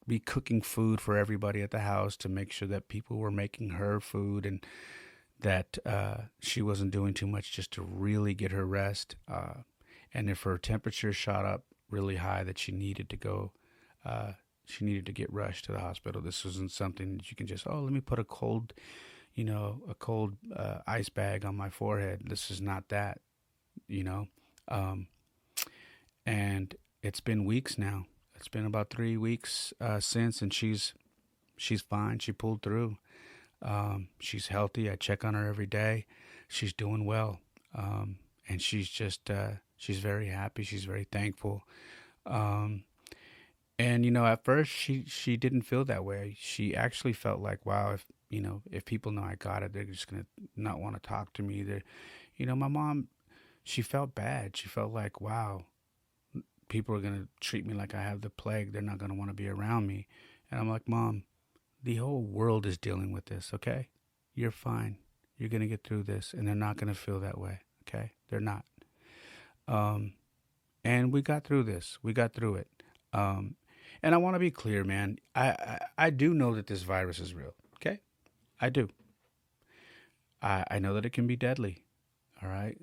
be cooking food for everybody at the house, to make sure that people were making her food and that she wasn't doing too much, just to really get her rest. And if her temperature shot up really high, that uh, she needed to get rushed to the hospital. This wasn't something that you can just, oh, let me put a cold ice bag on my forehead. This is not that, you know. Um, and it's been weeks now. It's been about 3 weeks since, and she's fine. She pulled through. She's healthy. I check on her every day. She's doing well, and she's very happy. She's very thankful. Um, and at first she didn't feel that way. She actually felt like, wow, if people know I got it, they're just gonna not want to talk to me. My mom, she felt bad. She felt like, wow, people are gonna treat me like I have the plague. They're not gonna want to be around me. And I'm like, Mom, the whole world is dealing with this. Okay, you're fine. You're gonna get through this, and they're not gonna feel that way. Okay, they're not. Um, and we got through this. We got through it. Um, and I want to be clear, man. I do know that this virus is real. Okay, I do. I know that it can be deadly. All right.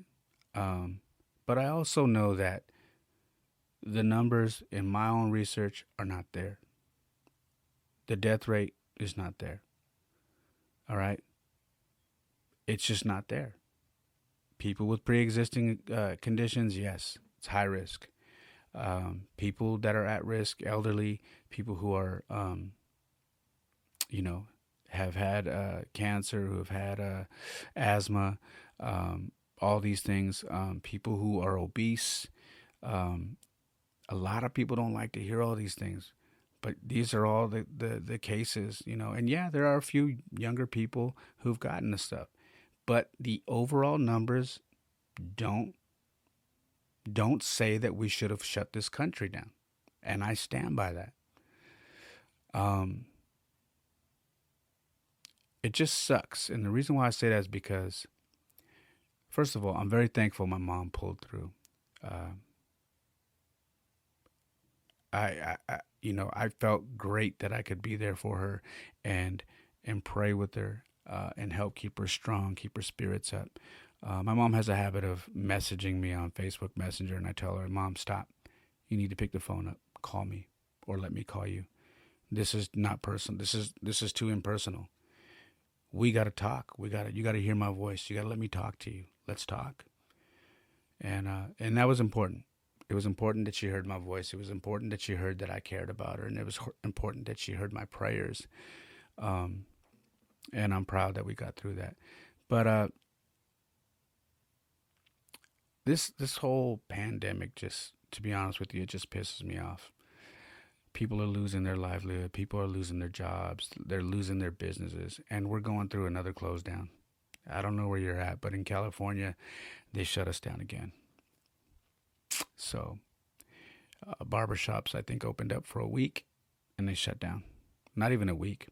Um, but I also know that the numbers in my own research are not there. The death rate is not there. All right. It's just not there. People with pre-existing conditions, yes, it's high risk. People that are at risk, elderly, people who are, you know, have had cancer, who have had asthma, all these things, people who are obese. Um, a lot of people don't like to hear all these things, but these are all the cases, And yeah, there are a few younger people who've gotten this stuff, but the overall numbers don't don't say that we should have shut this country down, and I stand by that. Um, it just sucks, and the reason why I say that is because, first of all, I'm very thankful my mom pulled through. Uh, I felt great that I could be there for her, and pray with her, and help keep her strong, keep her spirits up. My mom has a habit of messaging me on Facebook Messenger, and I tell her, Mom, stop. You need to pick the phone up, call me, or let me call you. This is not personal. This is too impersonal. We got to talk. You got to hear my voice. You got to let me talk to you. Let's talk. And that was important. It was important that she heard my voice. It was important that she heard that I cared about her, and it was important that she heard my prayers. And I'm proud that we got through that. But this whole pandemic, just to be honest with you, it just pisses me off. People are losing their livelihood. People are losing their jobs. They're losing their businesses, and we're going through another close down. I don't know where you're at, but in California, they shut us down again. So barbershops, I think, opened up for a week, and they shut down. Not even a week,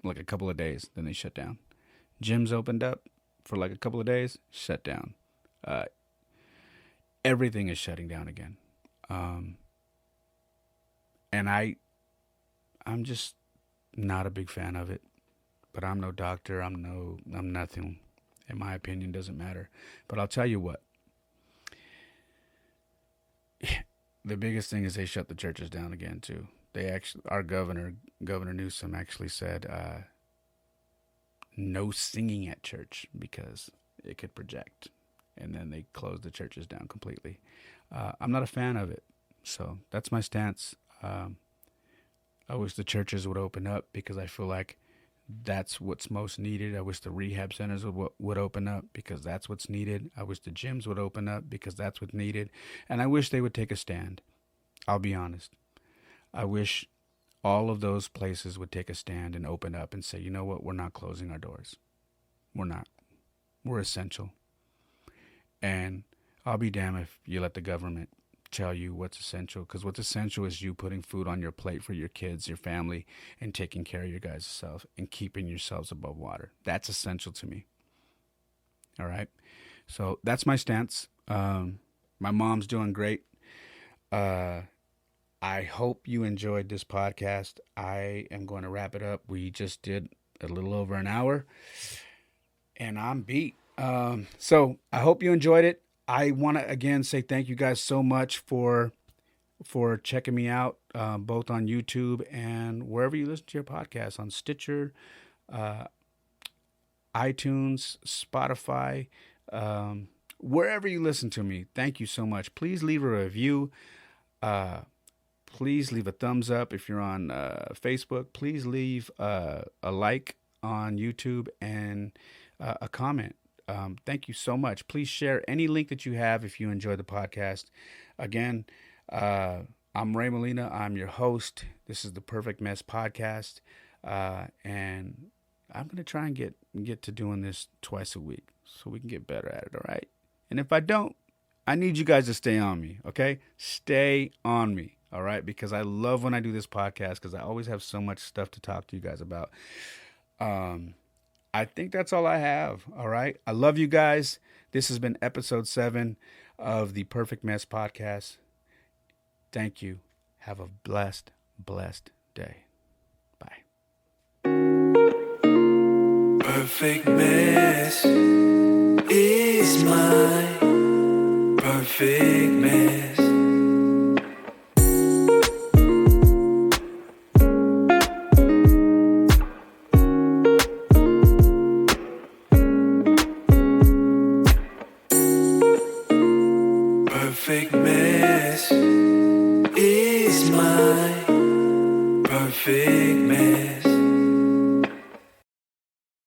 like a couple of days, then they shut down. Gyms opened up for like a couple of days, shut down. Everything is shutting down again. And I'm just not a big fan of it. But I'm no doctor. I'm nothing. In my opinion, doesn't matter. But I'll tell you what. The biggest thing is they shut the churches down again too. Our Governor Newsom, actually said no singing at church because it could project, and then they closed the churches down completely. I'm not a fan of it, so that's my stance. I wish the churches would open up because I feel like that's what's most needed. I wish the rehab centers would open up because that's what's needed. I wish the gyms would open up because that's what's needed. And I wish they would take a stand. I'll be honest. I wish all of those places would take a stand and open up and say, you know what, we're not closing our doors. We're not. We're essential. And I'll be damned if you let the government tell you what's essential, because what's essential is you putting food on your plate for your kids, your family, and taking care of your guys' self and keeping yourselves above water. That's essential to me. All right. So that's my stance. My mom's doing great. I hope you enjoyed this podcast. I am going to wrap it up. We just did a little over an hour, and I'm beat. So I hope you enjoyed it. I want to again say thank you guys so much for checking me out, both on YouTube and wherever you listen to your podcast, on Stitcher, iTunes, Spotify, wherever you listen to me. Thank you so much. Please leave a review. Please leave a thumbs up if you're on Facebook. Please leave a like on YouTube and a comment. Thank you so much. Please share any link that you have if you enjoy the podcast. Again, I'm Ray Molina. I'm your host. This is the Perfect Mess Podcast. And I'm going to try and get to doing this twice a week so we can get better at it, all right? And if I don't, I need you guys to stay on me, okay? Stay on me, all right? Because I love when I do this podcast because I always have so much stuff to talk to you guys about. I think that's all I have. All right. I love you guys. This has been episode 7 of the Perfect Mess Podcast. Thank you. Have a blessed day. Bye. Perfect mess is my perfect mess. Perfect